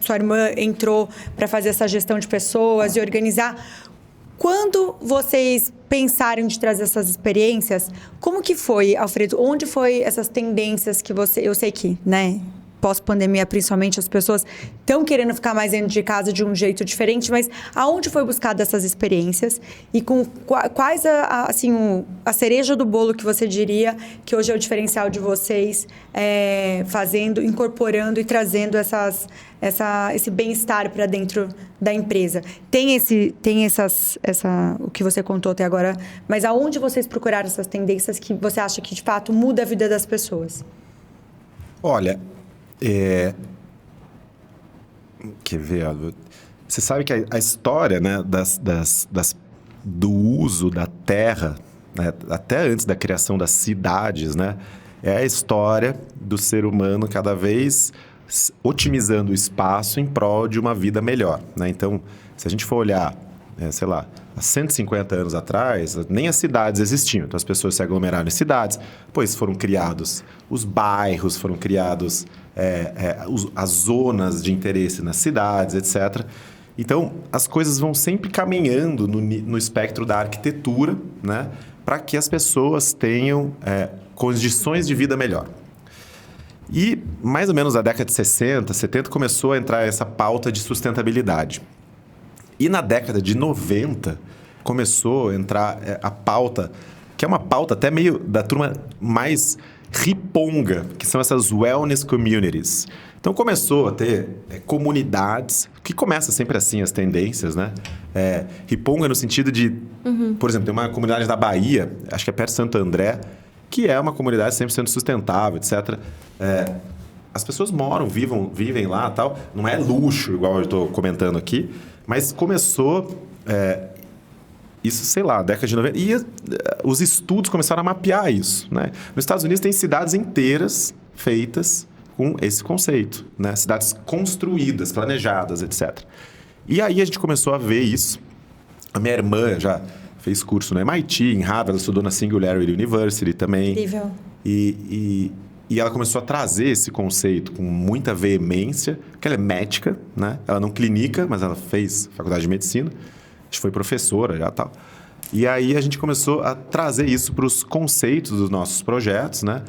sua irmã entrou para fazer essa gestão de pessoas e organizar. Quando vocês pensaram de trazer essas experiências, como que foi, Alfredo? Onde foi essas tendências que eu sei que, né? Pós-pandemia, principalmente, as pessoas estão querendo ficar mais dentro de casa de um jeito diferente, mas aonde foi buscada essas experiências? E com quais a cereja do bolo que você diria que hoje é o diferencial de vocês fazendo, incorporando e trazendo esse bem-estar para dentro da empresa? Tem o que você contou até agora, mas aonde vocês procuraram essas tendências que você acha que, de fato, muda a vida das pessoas? Olha, quer ver? Você sabe que a história, né, do uso da terra, né, até antes da criação das cidades, né, é a história do ser humano cada vez otimizando o espaço em prol de uma vida melhor, né? Então, se a gente for olhar, sei lá, há 150 anos atrás, nem as cidades existiam. Então, as pessoas se aglomeraram em cidades, depois foram criados os bairros, foram criados as zonas de interesse nas cidades, etc. Então, as coisas vão sempre caminhando no espectro da arquitetura, né, para que as pessoas tenham condições de vida melhor. E, mais ou menos na década de 60, 70, começou a entrar essa pauta de sustentabilidade. E na década de 90, começou a entrar a pauta, que é uma pauta até meio da turma mais riponga, que são essas wellness communities. Então, começou a ter comunidades, que começa sempre assim as tendências, né? Riponga no sentido de, por exemplo, tem uma comunidade da Bahia, acho que é perto de Santo André, que é uma comunidade 100% sustentável, etc. As pessoas moram, vivem lá, tal. Não é luxo, igual eu estou comentando aqui, mas começou isso, sei lá, década de 90. E os estudos começaram a mapear isso, né? Nos Estados Unidos tem cidades inteiras feitas com esse conceito, né? Cidades construídas, planejadas, etc. E aí a gente começou a ver isso. A minha irmã já fez curso no MIT, em Harvard, ela estudou na Singularity University também. Incrível. E ela começou a trazer esse conceito com muita veemência, porque ela é médica, né? Ela não clinica, mas ela fez faculdade de medicina. A gente foi professora já e tal. E aí a gente começou a trazer isso para os conceitos dos nossos projetos, né?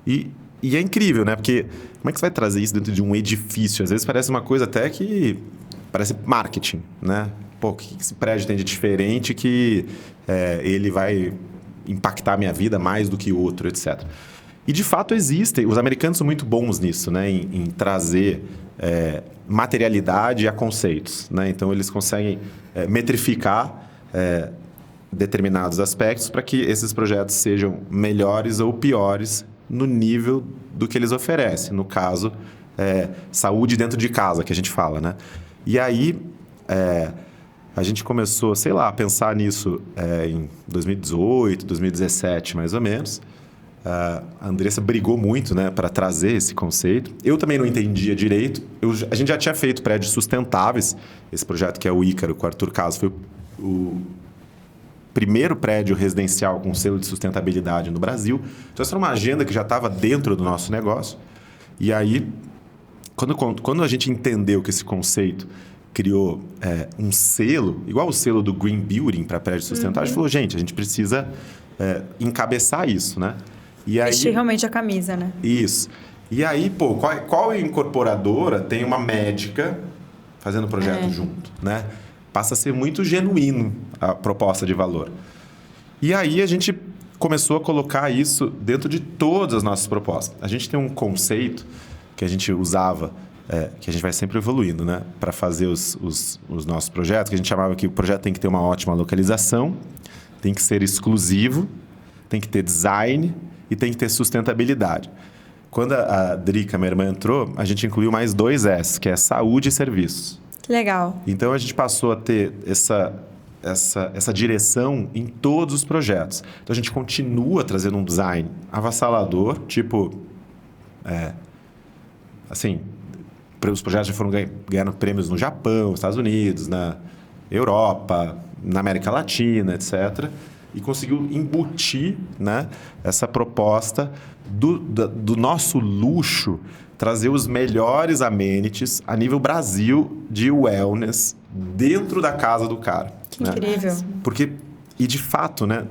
E é incrível, né? Porque como é que você vai trazer isso dentro de um edifício? Às vezes parece uma coisa até que parece marketing, né? Pô, o que esse prédio tem de diferente que ele vai impactar a minha vida mais do que outro, etc. E, de fato, existem. Os americanos são muito bons nisso, né? Em trazer materialidade a conceitos, né? Então, eles conseguem metrificar determinados aspectos para que esses projetos sejam melhores ou piores no nível do que eles oferecem. No caso, saúde dentro de casa, que a gente fala, né? E aí, a gente começou, sei lá, a pensar nisso em 2018, 2017, mais ou menos. A Andressa brigou muito, né, para trazer esse conceito. Eu também não entendia direito. A gente já tinha feito prédios sustentáveis. Esse projeto que é o Ícaro, com o Arthur Caso, foi o primeiro prédio residencial com selo de sustentabilidade no Brasil. Então, essa era uma agenda que já estava dentro do nosso negócio. E aí, quando a gente entendeu que esse conceito criou um selo, igual o selo do Green Building para prédio sustentável. A gente falou, gente, a gente precisa encabeçar isso, né? E aí, vestir realmente a camisa, né? Isso. E aí, pô, qual incorporadora tem uma médica fazendo projeto junto, né? Passa a ser muito genuíno a proposta de valor. E aí a gente começou a colocar isso dentro de todas as nossas propostas. A gente tem um conceito que a gente usava, que a gente vai sempre evoluindo, né? Para fazer os nossos projetos, que a gente chamava que o projeto tem que ter uma ótima localização, tem que ser exclusivo, tem que ter design e tem que ter sustentabilidade. Quando a Drica, minha irmã, entrou, a gente incluiu mais 2 S, que é saúde e serviços. Que legal. Então, a gente passou a ter essa direção em todos os projetos. Então, a gente continua trazendo um design avassalador, tipo... assim, os projetos já foram ganhando prêmios no Japão, nos Estados Unidos, na Europa, na América Latina, etc., e conseguiu embutir, né, essa proposta do nosso luxo, trazer os melhores amenities a nível Brasil de wellness dentro da casa do cara. Que né? incrível. Porque, e de fato, né,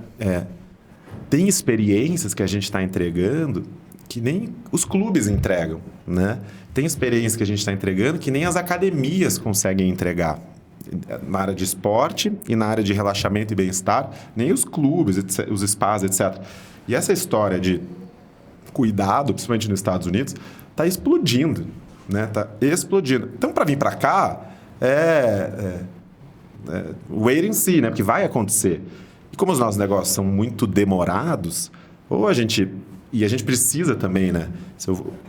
tem experiências que a gente está entregando que nem os clubes entregam, né? Tem experiências que a gente está entregando que nem as academias conseguem entregar. Na área de esporte e na área de relaxamento e bem-estar, nem os clubes, os spas, etc. E essa história de cuidado, principalmente nos Estados Unidos, está explodindo, né? Tá explodindo. Então, para vir para cá, wait and see, né? Porque vai acontecer. E como os nossos negócios são muito demorados, ou a gente... E a gente precisa também, né?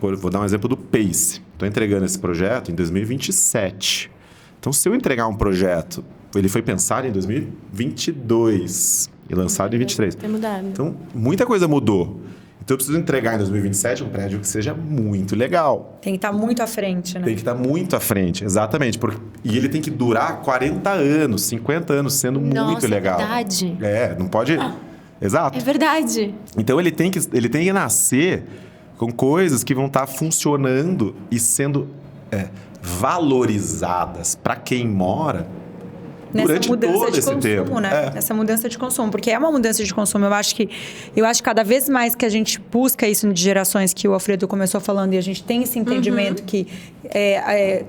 Vou dar um exemplo do Pace. Estou entregando esse projeto em 2027. Então, se eu entregar um projeto, ele foi pensado em 2022 e lançado em 2023. Tem mudado. Então, muita coisa mudou. Então, eu preciso entregar em 2027 um prédio que seja muito legal. Tem que estar muito à frente, né? Tem que estar muito à frente, exatamente. E ele tem que durar 40 anos, 50 anos, sendo muito legal. É verdade. Não pode... Exato. É verdade. Então, ele tem que nascer com coisas que vão estar funcionando e sendo valorizadas para quem mora durante todo esse tempo. Né? Essa mudança de consumo, porque é uma mudança de consumo. Eu acho que cada vez mais que a gente busca isso de gerações, que o Alfredo começou falando, e a gente tem esse entendimento que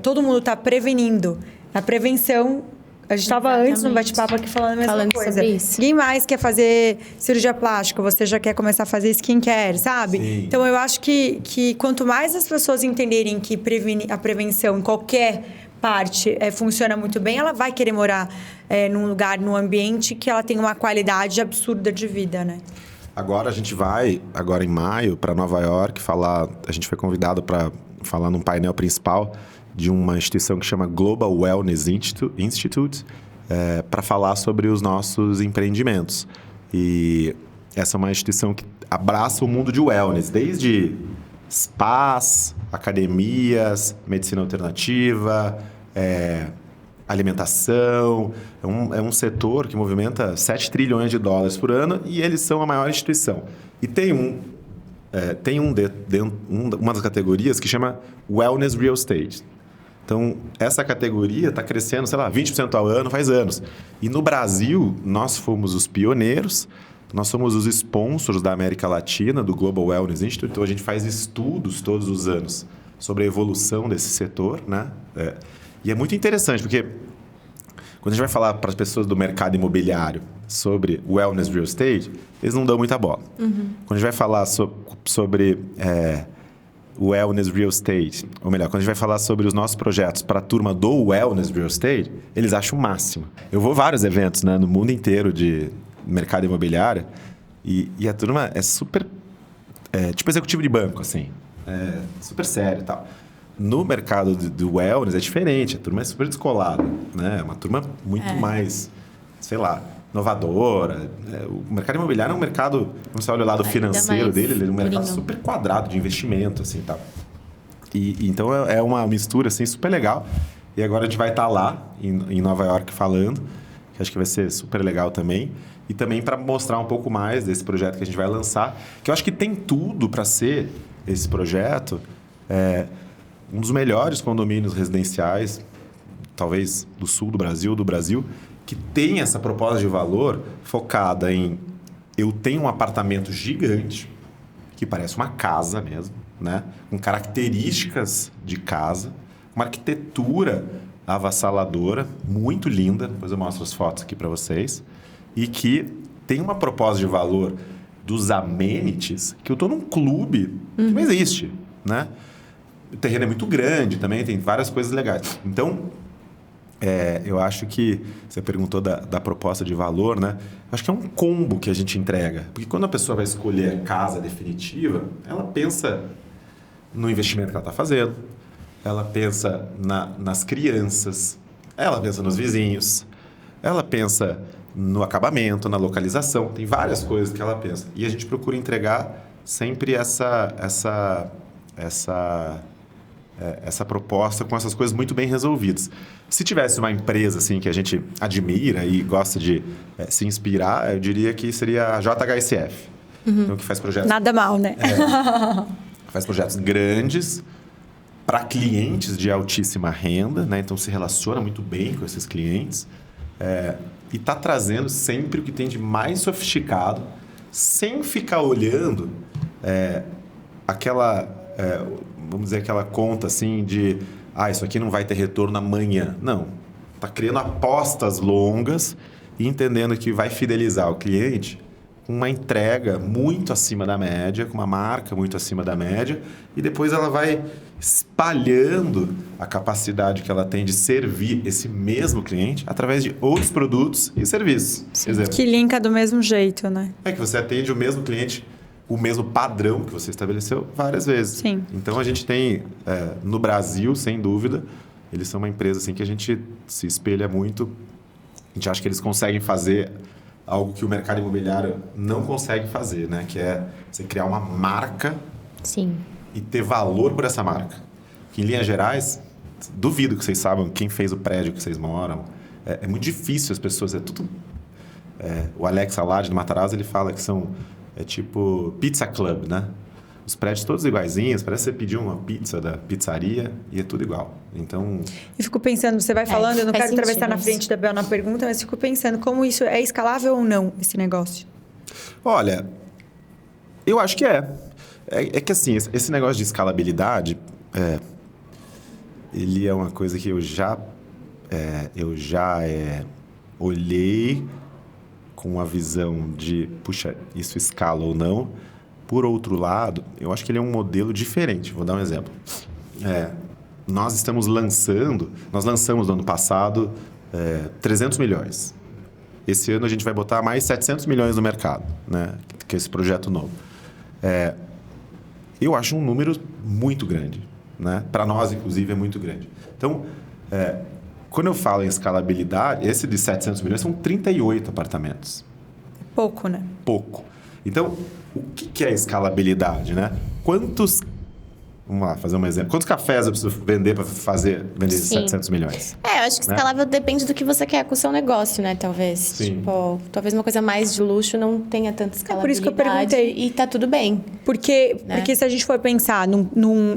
todo mundo está prevenindo. A prevenção... A gente estava antes no bate-papo aqui falando a mesma coisa. Sobre isso. Ninguém mais quer fazer cirurgia plástica, você já quer começar a fazer skincare, sabe? Sim. Então, eu acho que quanto mais as pessoas entenderem que a prevenção em qualquer parte funciona muito bem, ela vai querer morar num lugar, num ambiente que ela tem uma qualidade absurda de vida, né? Agora a gente vai, agora em maio, para Nova York falar... A gente foi convidado para falar num painel principal de uma instituição que chama Global Wellness Institute, para falar sobre os nossos empreendimentos. E essa é uma instituição que abraça o mundo de wellness, desde spas, academias, medicina alternativa, alimentação. É um setor que movimenta 7 trilhões de dólares por ano e eles são a maior instituição. E tem uma das categorias que chama Wellness Real Estate. Então, essa categoria está crescendo, sei lá, 20% ao ano, faz anos. E no Brasil, nós fomos os pioneiros, nós somos os sponsors da América Latina, do Global Wellness Institute. Então, a gente faz estudos todos os anos sobre a evolução desse setor, né? E é muito interessante, porque quando a gente vai falar para as pessoas do mercado imobiliário sobre Wellness Real Estate, eles não dão muita bola. Uhum. Quando a gente vai falar sobre Wellness Real Estate, ou melhor, quando a gente vai falar sobre os nossos projetos para a turma do Wellness Real Estate, eles acham o máximo. Eu vou a vários eventos, né, no mundo inteiro de mercado imobiliário e a turma é super... tipo executivo de banco, assim. Super sério e tal. No mercado do wellness é diferente, a turma é super descolada, né? É uma turma muito mais, sei lá, inovadora. O mercado imobiliário é um mercado, quando você olha o lado financeiro dele, ele é um mercado super quadrado de investimento, assim, tá? E então é uma mistura, assim, super legal. E agora a gente vai estar lá, em Nova York, falando, que acho que vai ser super legal também. E também para mostrar um pouco mais desse projeto que a gente vai lançar, que eu acho que tem tudo para ser esse projeto um dos melhores condomínios residenciais talvez do sul do Brasil, que tem essa proposta de valor focada em eu tenho um apartamento gigante, que parece uma casa mesmo, né? Com características de casa, uma arquitetura avassaladora, muito linda, depois eu mostro as fotos aqui para vocês, e que tem uma proposta de valor dos amenities, que eu estou num clube que não existe, né? O terreno é muito grande também, tem várias coisas legais. Então, eu acho que você perguntou da proposta de valor, né? Acho que é um combo que a gente entrega. Porque quando a pessoa vai escolher a casa definitiva, ela pensa no investimento que ela está fazendo, ela pensa nas crianças, ela pensa nos vizinhos, ela pensa no acabamento, na localização. Tem várias coisas que ela pensa. E a gente procura entregar sempre essa proposta com essas coisas muito bem resolvidas. Se tivesse uma empresa assim que a gente admira e gosta de se inspirar, eu diria que seria a JHSF. Então, que faz projetos... Nada mal, né? Faz projetos grandes para clientes de altíssima renda, né? Então se relaciona muito bem com esses clientes e está trazendo sempre o que tem de mais sofisticado, sem ficar olhando vamos dizer, aquela conta assim de isso aqui não vai ter retorno amanhã. Não. Está criando apostas longas e entendendo que vai fidelizar o cliente com uma entrega muito acima da média, com uma marca muito acima da média, e depois ela vai espalhando a capacidade que ela tem de servir esse mesmo cliente através de outros produtos e serviços. Que linka do mesmo jeito, né? É que você atende o mesmo cliente, o mesmo padrão que você estabeleceu várias vezes. Sim. Então, a gente tem, no Brasil, sem dúvida, eles são uma empresa assim, que a gente se espelha muito. A gente acha que eles conseguem fazer algo que o mercado imobiliário não consegue fazer, né? Que é você criar uma marca. Sim. E ter valor por essa marca. Que, em linhas gerais, duvido que vocês saibam quem fez o prédio que vocês moram. É muito difícil as pessoas... o Alex Alad, do Matarazzo, ele fala que são... tipo pizza club, né? Os prédios todos iguaizinhos, parece que você pediu uma pizza da pizzaria e é tudo igual. Então... E fico pensando, você vai falando, eu não quero atravessar na isso. frente da Bel na pergunta, mas fico pensando como isso é escalável ou não, esse negócio? Olha, eu acho que é. É que assim, esse negócio de escalabilidade, ele é uma coisa que eu já olhei com a visão de, puxa, isso escala ou não. Por outro lado, eu acho que ele é um modelo diferente. Vou dar um exemplo. Nós lançamos no ano passado 300 milhões. Esse ano a gente vai botar mais 700 milhões no mercado, né? Que é esse projeto novo. Eu acho um número muito grande, né? Para nós, inclusive, é muito grande. Então, quando eu falo em escalabilidade, esse de 700 milhões são 38 apartamentos. Pouco, né? Pouco. Então, o que é escalabilidade, né? Vamos lá, fazer um exemplo. Quantos cafés eu preciso vender para vender esses 700 milhões? Eu acho que escalável depende do que você quer com o seu negócio, né? Talvez. Sim. Tipo, talvez uma coisa mais de luxo não tenha tanta escalabilidade. por isso que eu perguntei. E tá tudo bem. Porque se a gente for pensar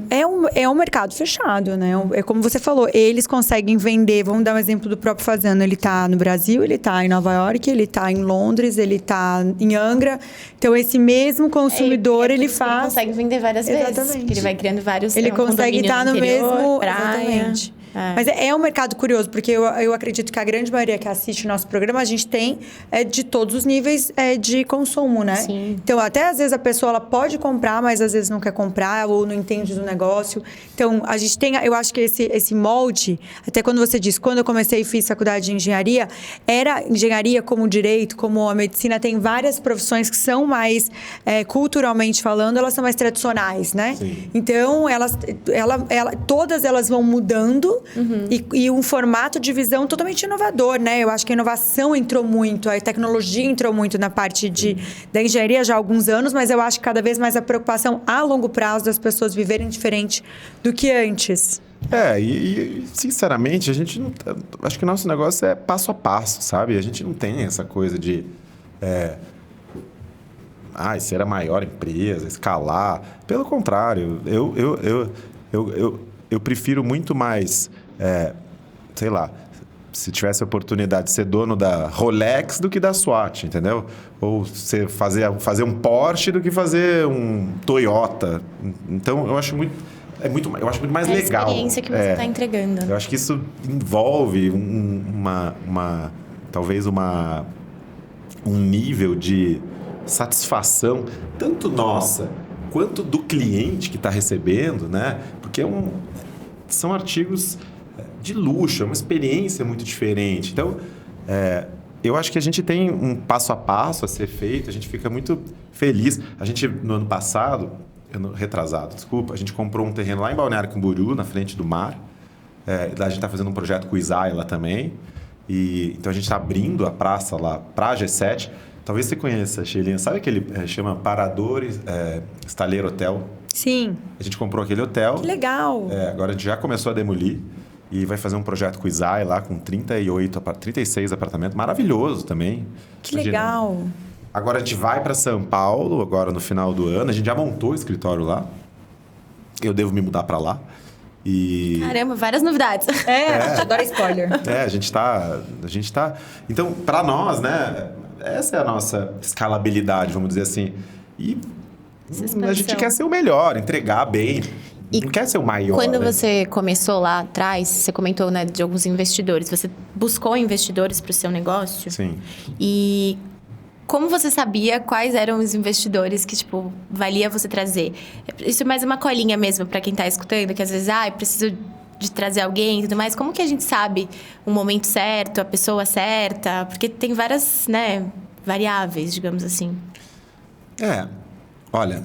é um mercado fechado, né? É como você falou, eles conseguem vender. Vamos dar um exemplo do próprio Fazano. Ele está no Brasil, ele está em Nova York, ele está em Londres, ele está em Angra. Então, esse mesmo consumidor, ele faz... Ele consegue vender várias vezes. Exatamente. Ele vai criando vários... Ele consegue estar no interior, mesmo... praia. Exatamente. Mas é um mercado curioso, porque eu acredito que a grande maioria que assiste o nosso programa, a gente tem de todos os níveis de consumo, né? Sim. Então, até às vezes a pessoa ela pode comprar, mas às vezes não quer comprar ou não entende do negócio. Então, a gente tem... Eu acho que esse molde, até quando você disse, quando eu comecei e fiz faculdade de engenharia, era engenharia como direito, como a medicina, tem várias profissões que são mais, culturalmente falando, elas são mais tradicionais, né? Sim. Então, todas elas vão mudando. E um formato de visão totalmente inovador, né? Eu acho que a inovação entrou muito, a tecnologia entrou muito na parte da engenharia já há alguns anos, mas eu acho que cada vez mais a preocupação a longo prazo das pessoas viverem diferente do que antes. Sinceramente, a gente não... Acho que o nosso negócio é passo a passo, sabe? A gente não tem essa coisa de... ser a maior empresa, escalar. Pelo contrário, eu prefiro muito mais sei lá, se tivesse a oportunidade de ser dono da Rolex do que da Swatch, entendeu? Ou você fazer um Porsche do que fazer um Toyota. Então, eu acho muito mais legal. A experiência que você está entregando. Eu acho que isso envolve talvez um nível de satisfação, tanto nossa, quanto do cliente que está recebendo, né? Porque são artigos de luxo, é uma experiência muito diferente. Então, eu acho que a gente tem um passo a passo a ser feito, a gente fica muito feliz. A gente, no ano passado, retrasado, desculpa, a gente comprou um terreno lá em Balneário Camboriú, na frente do mar. A gente está fazendo um projeto com o Isai lá também. Então, a gente está abrindo a praça lá para a G7. Talvez você conheça, Sheilinha. Sabe aquele chama Paradores Estaleiro Hotel? Sim. A gente comprou aquele hotel. Que legal. Agora a gente já começou a demolir e vai fazer um projeto com o Isai lá, com 36 apartamentos. Maravilhoso também. Que legal. Agora a gente vai para São Paulo, agora no final do ano. A gente já montou o escritório lá. Eu devo me mudar para lá. Caramba, várias novidades. Adoro spoiler. A gente tá... Então, para nós, né? Essa é a nossa escalabilidade, vamos dizer assim. E a gente quer ser o melhor, entregar bem. E não quer ser o maior. Quando né? você começou lá atrás, você comentou, né, de alguns investidores. Você buscou investidores para o seu negócio? Sim. E como você sabia quais eram os investidores que, tipo, valia você trazer? Isso é mais uma colinha mesmo para quem está escutando, que às vezes, preciso de trazer alguém e tudo mais. Como que a gente sabe o momento certo, a pessoa certa? Porque tem várias, né, variáveis, digamos assim. Olha,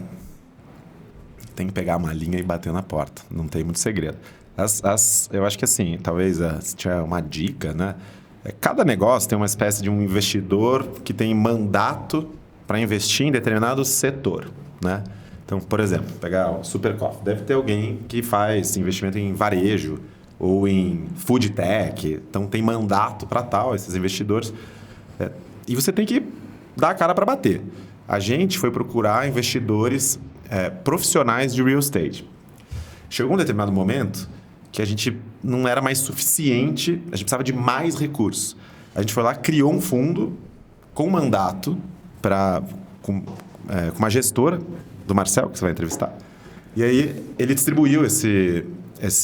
tem que pegar uma linha e bater na porta. Não tem muito segredo. Eu acho que assim, talvez se tiver uma dica, né? Cada negócio tem uma espécie de um investidor que tem mandato para investir em determinado setor, né? Então, por exemplo, pegar o Supercoffee. Deve ter alguém que faz investimento em varejo ou em food tech. Então, tem mandato para tal, esses investidores. E você tem que dar a cara para bater. A gente foi procurar investidores profissionais de real estate. Chegou um determinado momento que a gente não era mais suficiente, a gente precisava de mais recursos. A gente foi lá, criou um fundo com mandato com uma gestora do Marcel, que você vai entrevistar. E aí ele distribuiu esse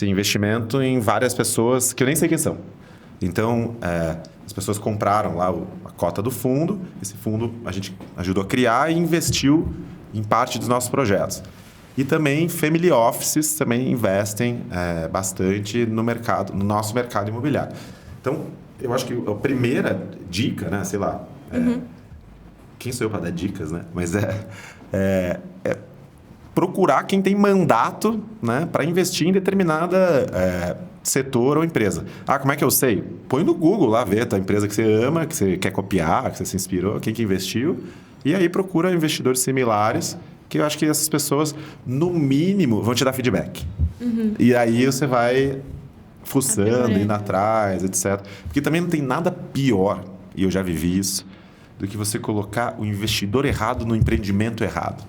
investimento em várias pessoas que eu nem sei quem são. Então, as pessoas compraram lá a cota do fundo. Esse fundo a gente ajudou a criar e investiu em parte dos nossos projetos. E também family offices também investem bastante no nosso mercado imobiliário. Então, eu acho que a primeira dica, né? Sei lá, quem sou eu para dar dicas, né? Mas é procurar quem tem mandato, né, para investir em determinada setor ou empresa. Como é que eu sei? Põe no Google lá, vê a empresa que você ama, que você quer copiar, que você se inspirou, quem que investiu. E aí procura investidores similares, que eu acho que essas pessoas, no mínimo, vão te dar feedback. E aí você vai fuçando, indo atrás, etc. Porque também não tem nada pior, e eu já vivi isso, do que você colocar o investidor errado no empreendimento errado.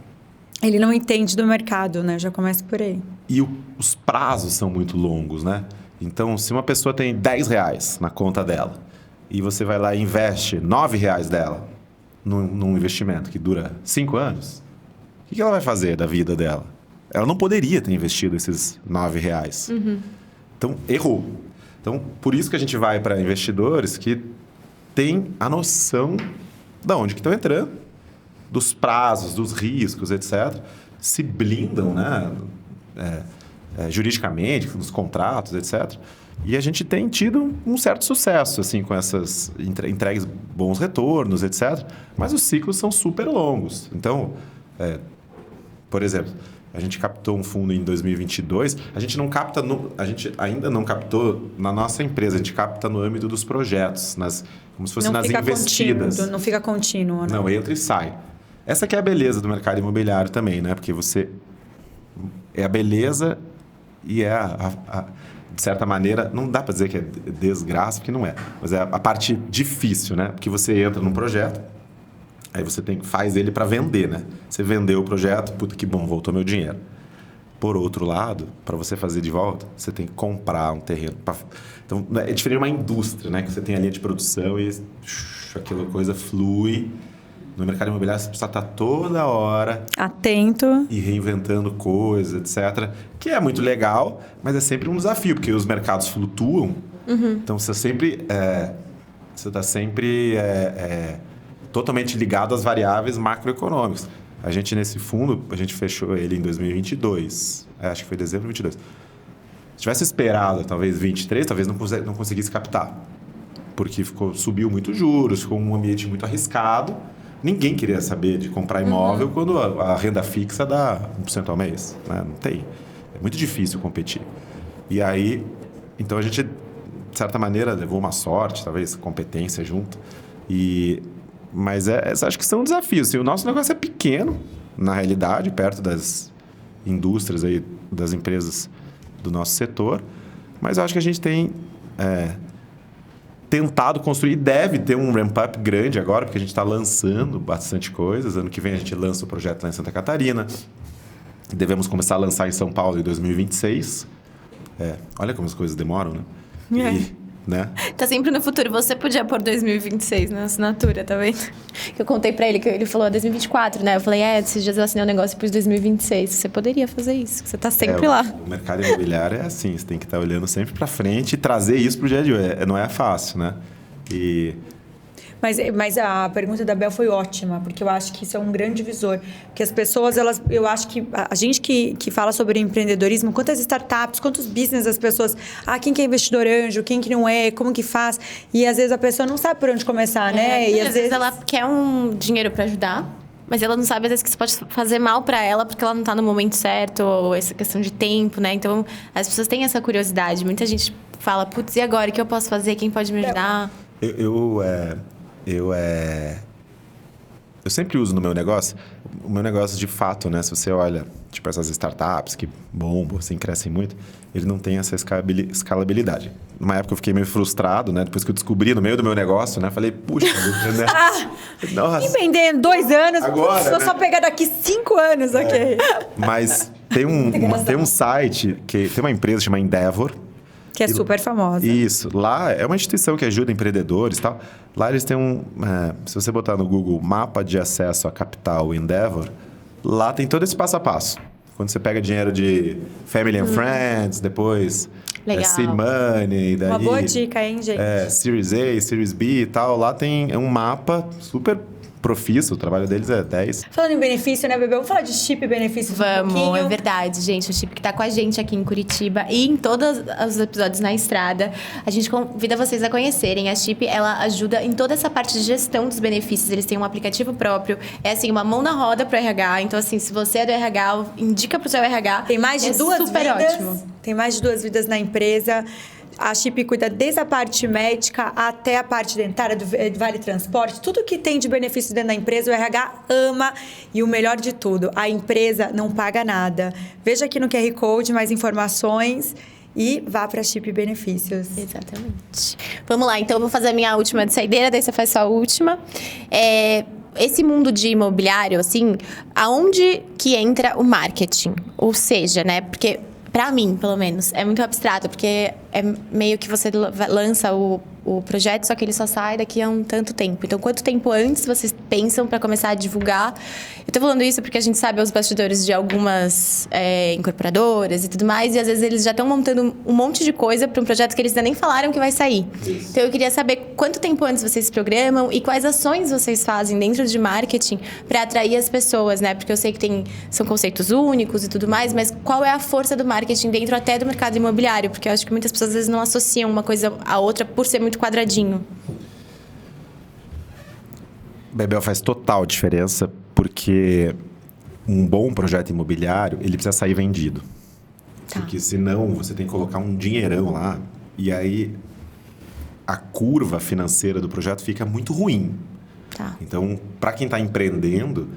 Ele não entende do mercado, né? Já começa por aí. E os prazos são muito longos, né? Então, se uma pessoa tem R$10 na conta dela e você vai lá e investe R$9 dela num investimento que dura 5 anos, o que ela vai fazer da vida dela? Ela não poderia ter investido esses R$9. Então, errou. Então, por isso que a gente vai para investidores que têm a noção de onde que estão entrando, dos prazos, dos riscos, etc. Se blindam, né? Juridicamente, nos contratos, etc. E a gente tem tido um certo sucesso assim, com essas entregues, bons retornos, etc. Mas os ciclos são super longos. Então, por exemplo, a gente captou um fundo em 2022. A gente ainda não captou na nossa empresa. A gente capta no âmbito dos projetos, como se fosse nas investidas. Não fica contínuo, né? Não, entra e sai. Essa que é a beleza do mercado imobiliário também, né? Porque é a beleza e de certa maneira, não dá para dizer que é desgraça, porque não é. Mas é a parte difícil, né? Porque você entra num projeto, aí você faz ele para vender, né? Você vendeu o projeto, puta que bom, voltou meu dinheiro. Por outro lado, para você fazer de volta, você tem que comprar um terreno. Então, é diferente de uma indústria, né? Que você tem a linha de produção e aquela coisa flui. No mercado imobiliário, você precisa estar toda hora... Atento. E reinventando coisas, etc. Que é muito legal, mas é sempre um desafio, porque os mercados flutuam. Então, você sempre... Você está sempre totalmente ligado às variáveis macroeconômicas. A gente, nesse fundo, a gente fechou ele em 2022. Acho que foi dezembro de 2022. Se tivesse esperado, talvez, 23, talvez não conseguisse captar. Porque subiu muito juros, ficou um ambiente muito arriscado. Ninguém queria saber de comprar imóvel quando a renda fixa dá 1% ao mês. Né? Não tem. É muito difícil competir. E aí, então a gente, de certa maneira, levou uma sorte, talvez, competência junto. Mas acho que são desafios. O nosso negócio é pequeno, na realidade, perto das indústrias, aí, das empresas do nosso setor. Mas eu acho que a gente tem... tentado construir, deve ter um ramp-up grande agora, porque a gente está lançando bastante coisas. Ano que vem a gente lança o projeto lá em Santa Catarina. Devemos começar a lançar em São Paulo em 2026. Olha como as coisas demoram, né? Tá sempre no futuro. Você podia pôr 2026 na assinatura, tá vendo? Eu contei pra ele, que ele falou 2024, né? Eu falei, esses dias eu assinei um negócio por 2026. Você poderia fazer isso, você tá sempre lá. O mercado imobiliário é assim, você tem que estar olhando sempre pra frente e trazer isso pro dia de hoje. Não é fácil, né? Mas a pergunta da Bel foi ótima, porque eu acho que isso é um grande divisor. Porque as pessoas, eu acho que a gente que fala sobre empreendedorismo, quantas startups, quantos business as pessoas... quem que é investidor anjo, quem que não é, como que faz? E às vezes a pessoa não sabe por onde começar, né? E às vezes ela quer um dinheiro para ajudar, mas ela não sabe, às vezes, que isso pode fazer mal para ela, porque ela não tá no momento certo, ou essa questão de tempo, né? Então, as pessoas têm essa curiosidade. Muita gente fala, putz, e agora? O que eu posso fazer? Quem pode me ajudar? Eu sempre uso no meu negócio, o meu negócio de fato, né? Se você olha, tipo, essas startups que bombam, assim, crescem muito, ele não tem essa escalabilidade. Numa época eu fiquei meio frustrado, né? Depois que eu descobri no meio do meu negócio, né? Falei, puxa, né? Nossa. Empreender 2 anos, agora, vou só pegar daqui 5 anos, ok? Mas tem um site, tem uma empresa chamada Endeavor, que é super famosa. Isso. Lá é uma instituição que ajuda empreendedores e tal. Lá eles têm se você botar no Google mapa de acesso à capital Endeavor, lá tem todo esse passo a passo. Quando você pega dinheiro de Family and Friends, depois Seed Money. Daí, uma boa dica, hein, gente? Series A, Series B e tal. Lá tem um mapa super profício, o trabalho deles é 10. Falando em benefício, né, Bebê? Vamos falar de chip benefícios um pouquinho. É verdade, gente. O chip que tá com a gente aqui em Curitiba e em todos os episódios na estrada. A gente convida vocês a conhecerem. A chip, ela ajuda em toda essa parte de gestão dos benefícios. Eles têm um aplicativo próprio. É, assim, uma mão na roda pro RH. Então, assim, se você é do RH, indica pro seu RH. Tem mais de 2 super vidas. Ótimo. Tem mais de 2 vidas na empresa. A Chip cuida desde a parte médica até a parte dentária, do vale transporte. Tudo que tem de benefício dentro da empresa, o RH ama. E o melhor de tudo, a empresa não paga nada. Veja aqui no QR Code mais informações e vá para a Chip Benefícios. Exatamente. Vamos lá, então eu vou fazer a minha última de saideira, daí você faz sua última. Esse mundo de imobiliário, assim, aonde que entra o marketing? Ou seja, né, porque... Pra mim, pelo menos, é muito abstrato, porque é meio que você lança o projeto, só que ele só sai daqui a um tanto tempo. Então, quanto tempo antes vocês pensam para começar a divulgar? Eu tô falando isso porque a gente sabe os bastidores de algumas incorporadoras e tudo mais, e às vezes eles já estão montando um monte de coisa para um projeto que eles ainda nem falaram que vai sair. Isso. Então, eu queria saber quanto tempo antes vocês se programam e quais ações vocês fazem dentro de marketing para atrair as pessoas, né? Porque eu sei que são conceitos únicos e tudo mais, mas qual é a força do marketing dentro até do mercado imobiliário? Porque eu acho que muitas pessoas às vezes não associam uma coisa à outra por ser muito quadradinho. Bebel, faz total diferença, porque um bom projeto imobiliário, ele precisa sair vendido. Tá. Porque senão você tem que colocar um dinheirão lá, e aí a curva financeira do projeto fica muito ruim. Tá. Então, para quem está empreendendo,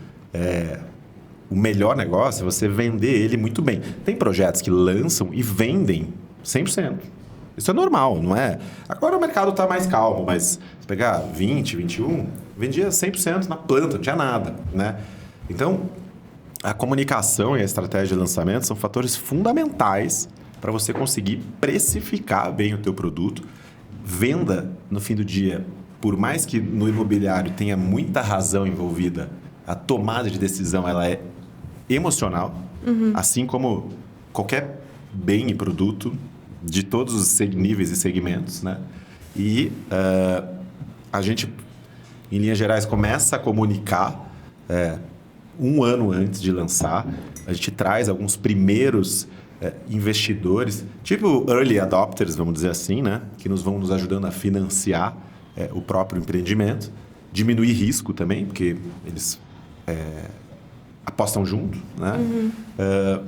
o melhor negócio é você vender ele muito bem. Tem projetos que lançam e vendem 100%. Isso é normal, não é? Agora o mercado está mais calmo, mas se pegar 20, 21, vendia 100% na planta, não tinha nada, né? Então, a comunicação e a estratégia de lançamento são fatores fundamentais para você conseguir precificar bem o teu produto. Venda, no fim do dia, por mais que no imobiliário tenha muita razão envolvida, a tomada de decisão ela é emocional, assim como qualquer bem e produto de todos os níveis e segmentos, né? E a gente, em linhas gerais, começa a comunicar um ano antes de lançar. A gente traz alguns primeiros investidores, tipo early adopters, vamos dizer assim, né? Que vão nos ajudando a financiar o próprio empreendimento, diminuir risco também, porque eles apostam junto, né?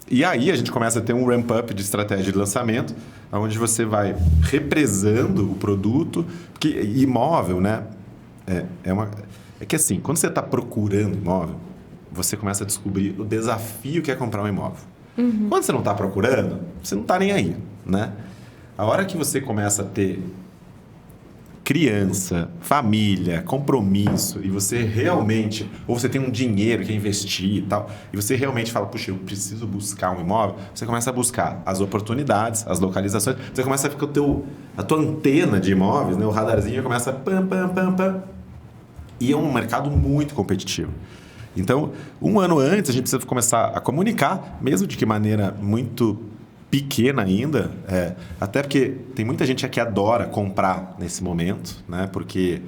E aí a gente começa a ter um ramp-up de estratégia de lançamento, onde você vai represando o produto, porque imóvel, né? É que assim, quando você está procurando imóvel, você começa a descobrir o desafio que é comprar um imóvel. Quando você não está procurando, você não está nem aí, né? A hora que você começa a ter criança, família, compromisso, e você realmente, ou você tem um dinheiro que é investir e tal, e você realmente fala, puxa, eu preciso buscar um imóvel, você começa a buscar as oportunidades, as localizações, você começa a ficar a tua antena de imóveis, né? O radarzinho começa a pam, pam, pam, pam. E é um mercado muito competitivo. Então, um ano antes, a gente precisa começar a comunicar, mesmo de que maneira muito pequena ainda, até porque tem muita gente que adora comprar nesse momento, né? Porque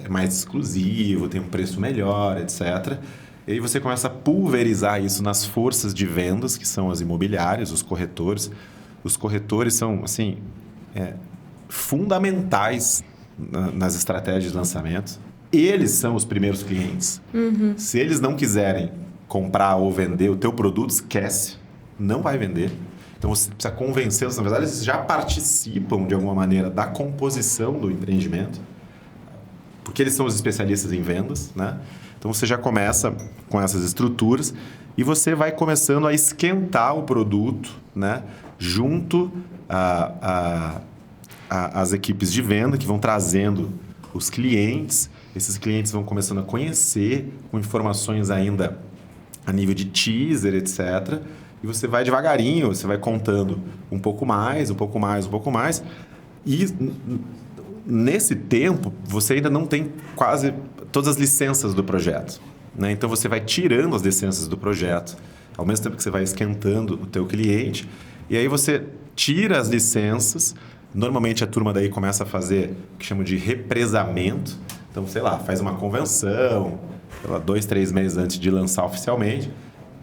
é mais exclusivo, tem um preço melhor, etc. E aí você começa a pulverizar isso nas forças de vendas, que são as imobiliárias, os corretores. Os corretores são, assim, fundamentais nas estratégias de lançamento. Eles são os primeiros clientes. Se eles não quiserem comprar ou vender o teu produto, esquece. Não vai vender. Então, você precisa convencê-los. Na verdade, eles já participam, de alguma maneira, da composição do empreendimento, porque eles são os especialistas em vendas, né? Então, você já começa com essas estruturas e você vai começando a esquentar o produto, né? Junto às equipes de venda que vão trazendo os clientes. Esses clientes vão começando a conhecer com informações ainda a nível de teaser, etc. E você vai devagarinho, você vai contando um pouco mais, um pouco mais, um pouco mais. E nesse tempo, você ainda não tem quase todas as licenças do projeto, né? Então, você vai tirando as licenças do projeto, ao mesmo tempo que você vai esquentando o teu cliente. E aí você tira as licenças. Normalmente, a turma daí começa a fazer o que chama de represamento. Então, sei lá, faz uma convenção, 2, 3 meses antes de lançar oficialmente.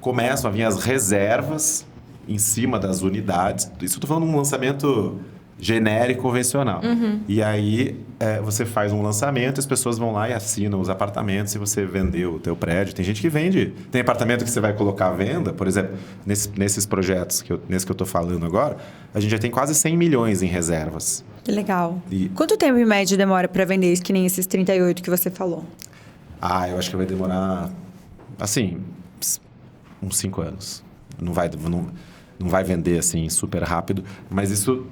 Começam a vir as reservas em cima das unidades. Isso eu estou falando de um lançamento genérico, convencional. E aí, você faz um lançamento, as pessoas vão lá e assinam os apartamentos e você vendeu o teu prédio. Tem gente que vende. Tem apartamento que você vai colocar à venda, por exemplo, nesses projetos, nesse que eu estou falando agora, a gente já tem quase 100 milhões em reservas. Que legal. Quanto tempo, em média, demora para vender isso, que nem esses 38 que você falou? Eu acho que vai demorar, assim, uns 5 anos. Não vai vender, assim, super rápido, mas isso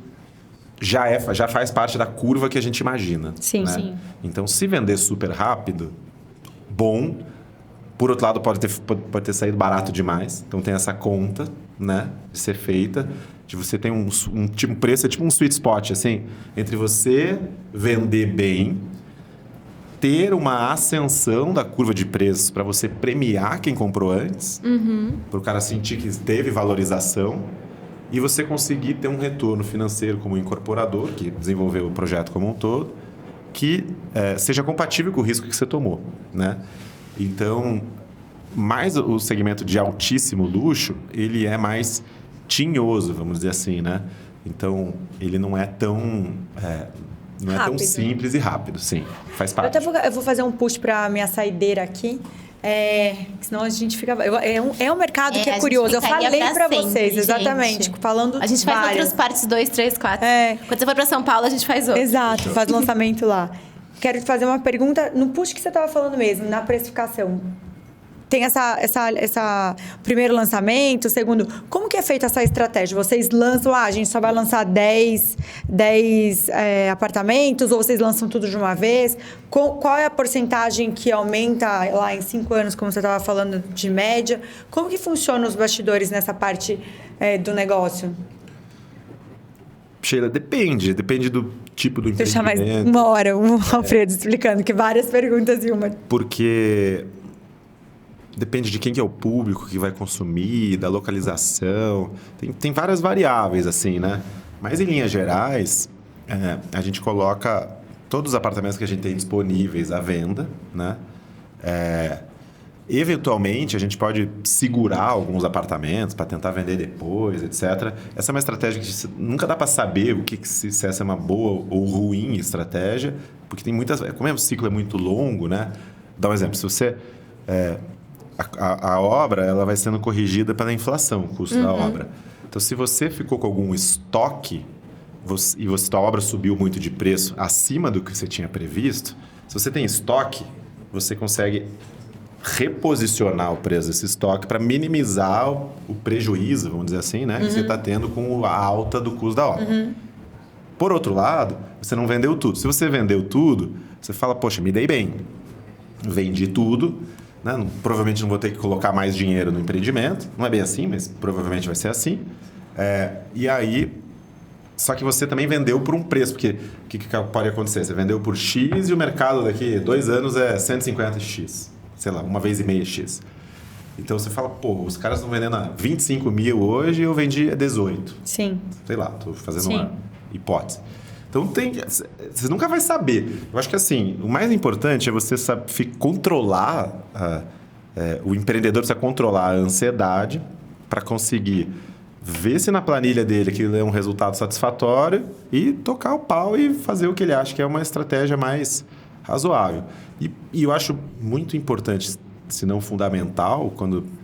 já faz parte da curva que a gente imagina. Sim, né? sim. Então, se vender super rápido, bom. Por outro lado, pode ter saído barato demais. Então, tem essa conta, né, de ser feita. De você ter um tipo preço, é tipo um sweet spot, assim, entre você vender bem, ter uma ascensão da curva de preços para você premiar quem comprou antes, para o cara sentir que teve valorização, e você conseguir ter um retorno financeiro como incorporador, que desenvolveu o projeto como um todo, que seja compatível com o risco que você tomou, né? Então, mais o segmento de altíssimo luxo, ele é mais tinhoso, vamos dizer assim, né? Então, ele não é tão simples e rápido, sim. Faz parte. Eu vou fazer um push para minha saideira aqui. Senão a gente fica... É um mercado que é curioso. Eu falei para vocês, exatamente. Gente. Falando a gente faz várias. outras partes, 2, 3, 4. Quando você for para São Paulo, a gente faz outro. Exato, faz o lançamento lá. Quero te fazer uma pergunta no push que você estava falando mesmo, na precificação. tem essa primeiro lançamento, segundo, como que é feita essa estratégia? Vocês lançam, a gente só vai lançar 10 apartamentos, ou vocês lançam tudo de uma vez? Qual é a porcentagem que aumenta lá em 5 anos, como você estava falando, de média? Como que funciona os bastidores nessa parte do negócio? Sheila, depende do tipo do Deixa mais empreendimento. uma hora o Alfredo explicando, que várias perguntas em uma. Porque depende de quem que é o público que vai consumir, da localização. Tem várias variáveis, assim, né? Mas, em linhas gerais, a gente coloca todos os apartamentos que a gente tem disponíveis à venda, né? Eventualmente, a gente pode segurar alguns apartamentos para tentar vender depois, etc. Essa é uma estratégia que nunca dá para saber se essa é uma boa ou ruim estratégia, porque tem muitas... Como o ciclo é muito longo, né? Dá um exemplo. Se você... A obra, ela vai sendo corrigida pela inflação, o custo da obra. Então, se você ficou com algum estoque e a obra subiu muito de preço acima do que você tinha previsto, se você tem estoque, você consegue reposicionar o preço desse estoque para minimizar o prejuízo, vamos dizer assim, né? Que você está tendo com a alta do custo da obra. Por outro lado, você não vendeu tudo. Se você vendeu tudo, você fala, poxa, me dei bem. Vendi tudo, né? Provavelmente não vou ter que colocar mais dinheiro no empreendimento. Não é bem assim, mas provavelmente vai ser assim. E aí, só que você também vendeu por um preço, porque o que pode acontecer? Você vendeu por X e o mercado daqui 2 anos é 150X. Sei lá, 1,5 X. Então você fala, pô, os caras estão vendendo a 25 mil hoje e eu vendi a 18. Sim. Sei lá, estou fazendo uma hipótese. Então você nunca vai saber. Eu acho que assim, o mais importante é você controlar, o empreendedor precisa controlar a ansiedade para conseguir ver se na planilha dele aquilo é um resultado satisfatório e tocar o pau e fazer o que ele acha que é uma estratégia mais razoável. E eu acho muito importante, se não fundamental,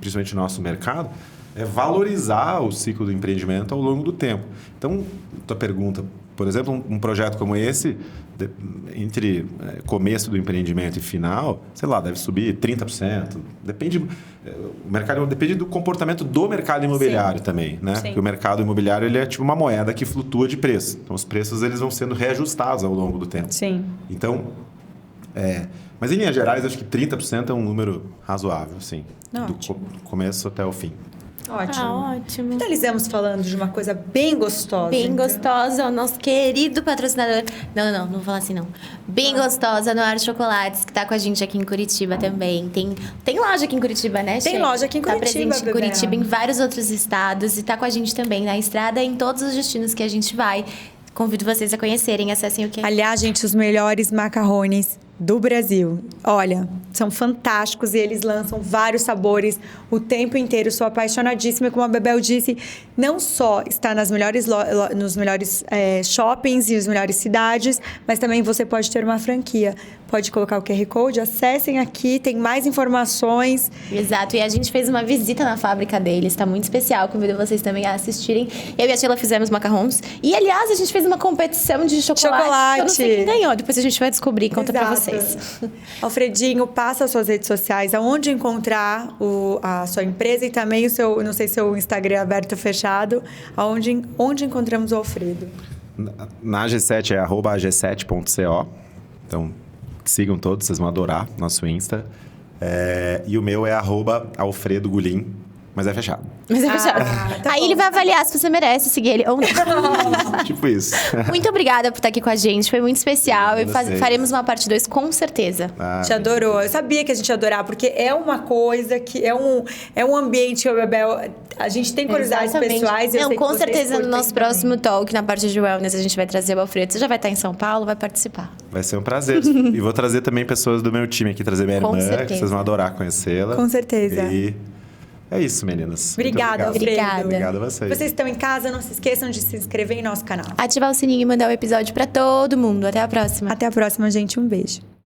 principalmente no nosso mercado, é valorizar o ciclo do empreendimento ao longo do tempo. Então, tua pergunta, por exemplo, um projeto como esse, entre começo do empreendimento e final, sei lá, deve subir 30%. O mercado depende do comportamento do mercado imobiliário também, né? Porque o mercado imobiliário ele é tipo uma moeda que flutua de preço. Então, os preços eles vão sendo reajustados ao longo do tempo. Sim. Então, mas em linhas gerais, acho que 30% é um número razoável, sim. Do começo até o fim. Ótimo. Ótimo. Finalizamos falando de uma coisa bem gostosa. Bem gostosa, o nosso querido patrocinador. Não vou falar assim, não. Bem gostosa, Noir Chocolates, que tá com a gente aqui em Curitiba também. Tem loja aqui em Curitiba, né, Tem loja aqui em Curitiba, Tá presente em Bebel. Curitiba, em vários outros estados. E tá com a gente também na estrada e em todos os destinos que a gente vai. Convido vocês a conhecerem, acessem o que... Aliás, gente, os melhores macarrones do Brasil. Olha, são fantásticos e eles lançam vários sabores o tempo inteiro. Sou apaixonadíssima, como a Bebel disse, não só está nos melhores shoppings e as melhores cidades, mas também você pode ter uma franquia. Pode colocar o QR Code, acessem aqui, tem mais informações. Exato, e a gente fez uma visita na fábrica deles, tá muito especial, convido vocês também a assistirem. Eu e a Sheila fizemos macarrons, e aliás, a gente fez uma competição de chocolate. Eu não sei quem ganhou, depois a gente vai descobrir e conta pra vocês. Alfredinho, passa as suas redes sociais, aonde encontrar a sua empresa e também o seu, não sei se o Instagram é aberto ou fechado, onde encontramos o Alfredo? Na G7 é @g7.co, então sigam todos, vocês vão adorar nosso Insta. E o meu é @AlfredoGulim, mas é fechado. Mas é fechado. Tá Aí bom. ele vai avaliar se você merece seguir ele ou não. Tipo isso. Muito obrigada por estar aqui com a gente, foi muito especial. E Vocês. faremos uma parte 2 com certeza. A gente adorou. Eu sabia que a gente ia adorar, porque é uma coisa que é um ambiente que o Bebel... A gente tem curiosidades Exatamente. pessoais. E eu Não, sei que com vocês certeza no curtem nosso também. próximo talk, na parte de wellness, a gente vai trazer o Alfredo. Você já vai estar em São Paulo, vai participar. Vai ser um prazer. E vou trazer também pessoas do meu time aqui, trazer minha Com irmã, certeza. que vocês vão adorar conhecê-la. Com certeza. E é isso, meninas. Muito Obrigada, obrigado. Alfredo. Obrigada. Obrigado a vocês. Vocês estão em casa, não se esqueçam de se inscrever em nosso canal. Ativar o sininho e mandar o episódio pra todo mundo. Até a próxima. Até a próxima, gente. Um beijo.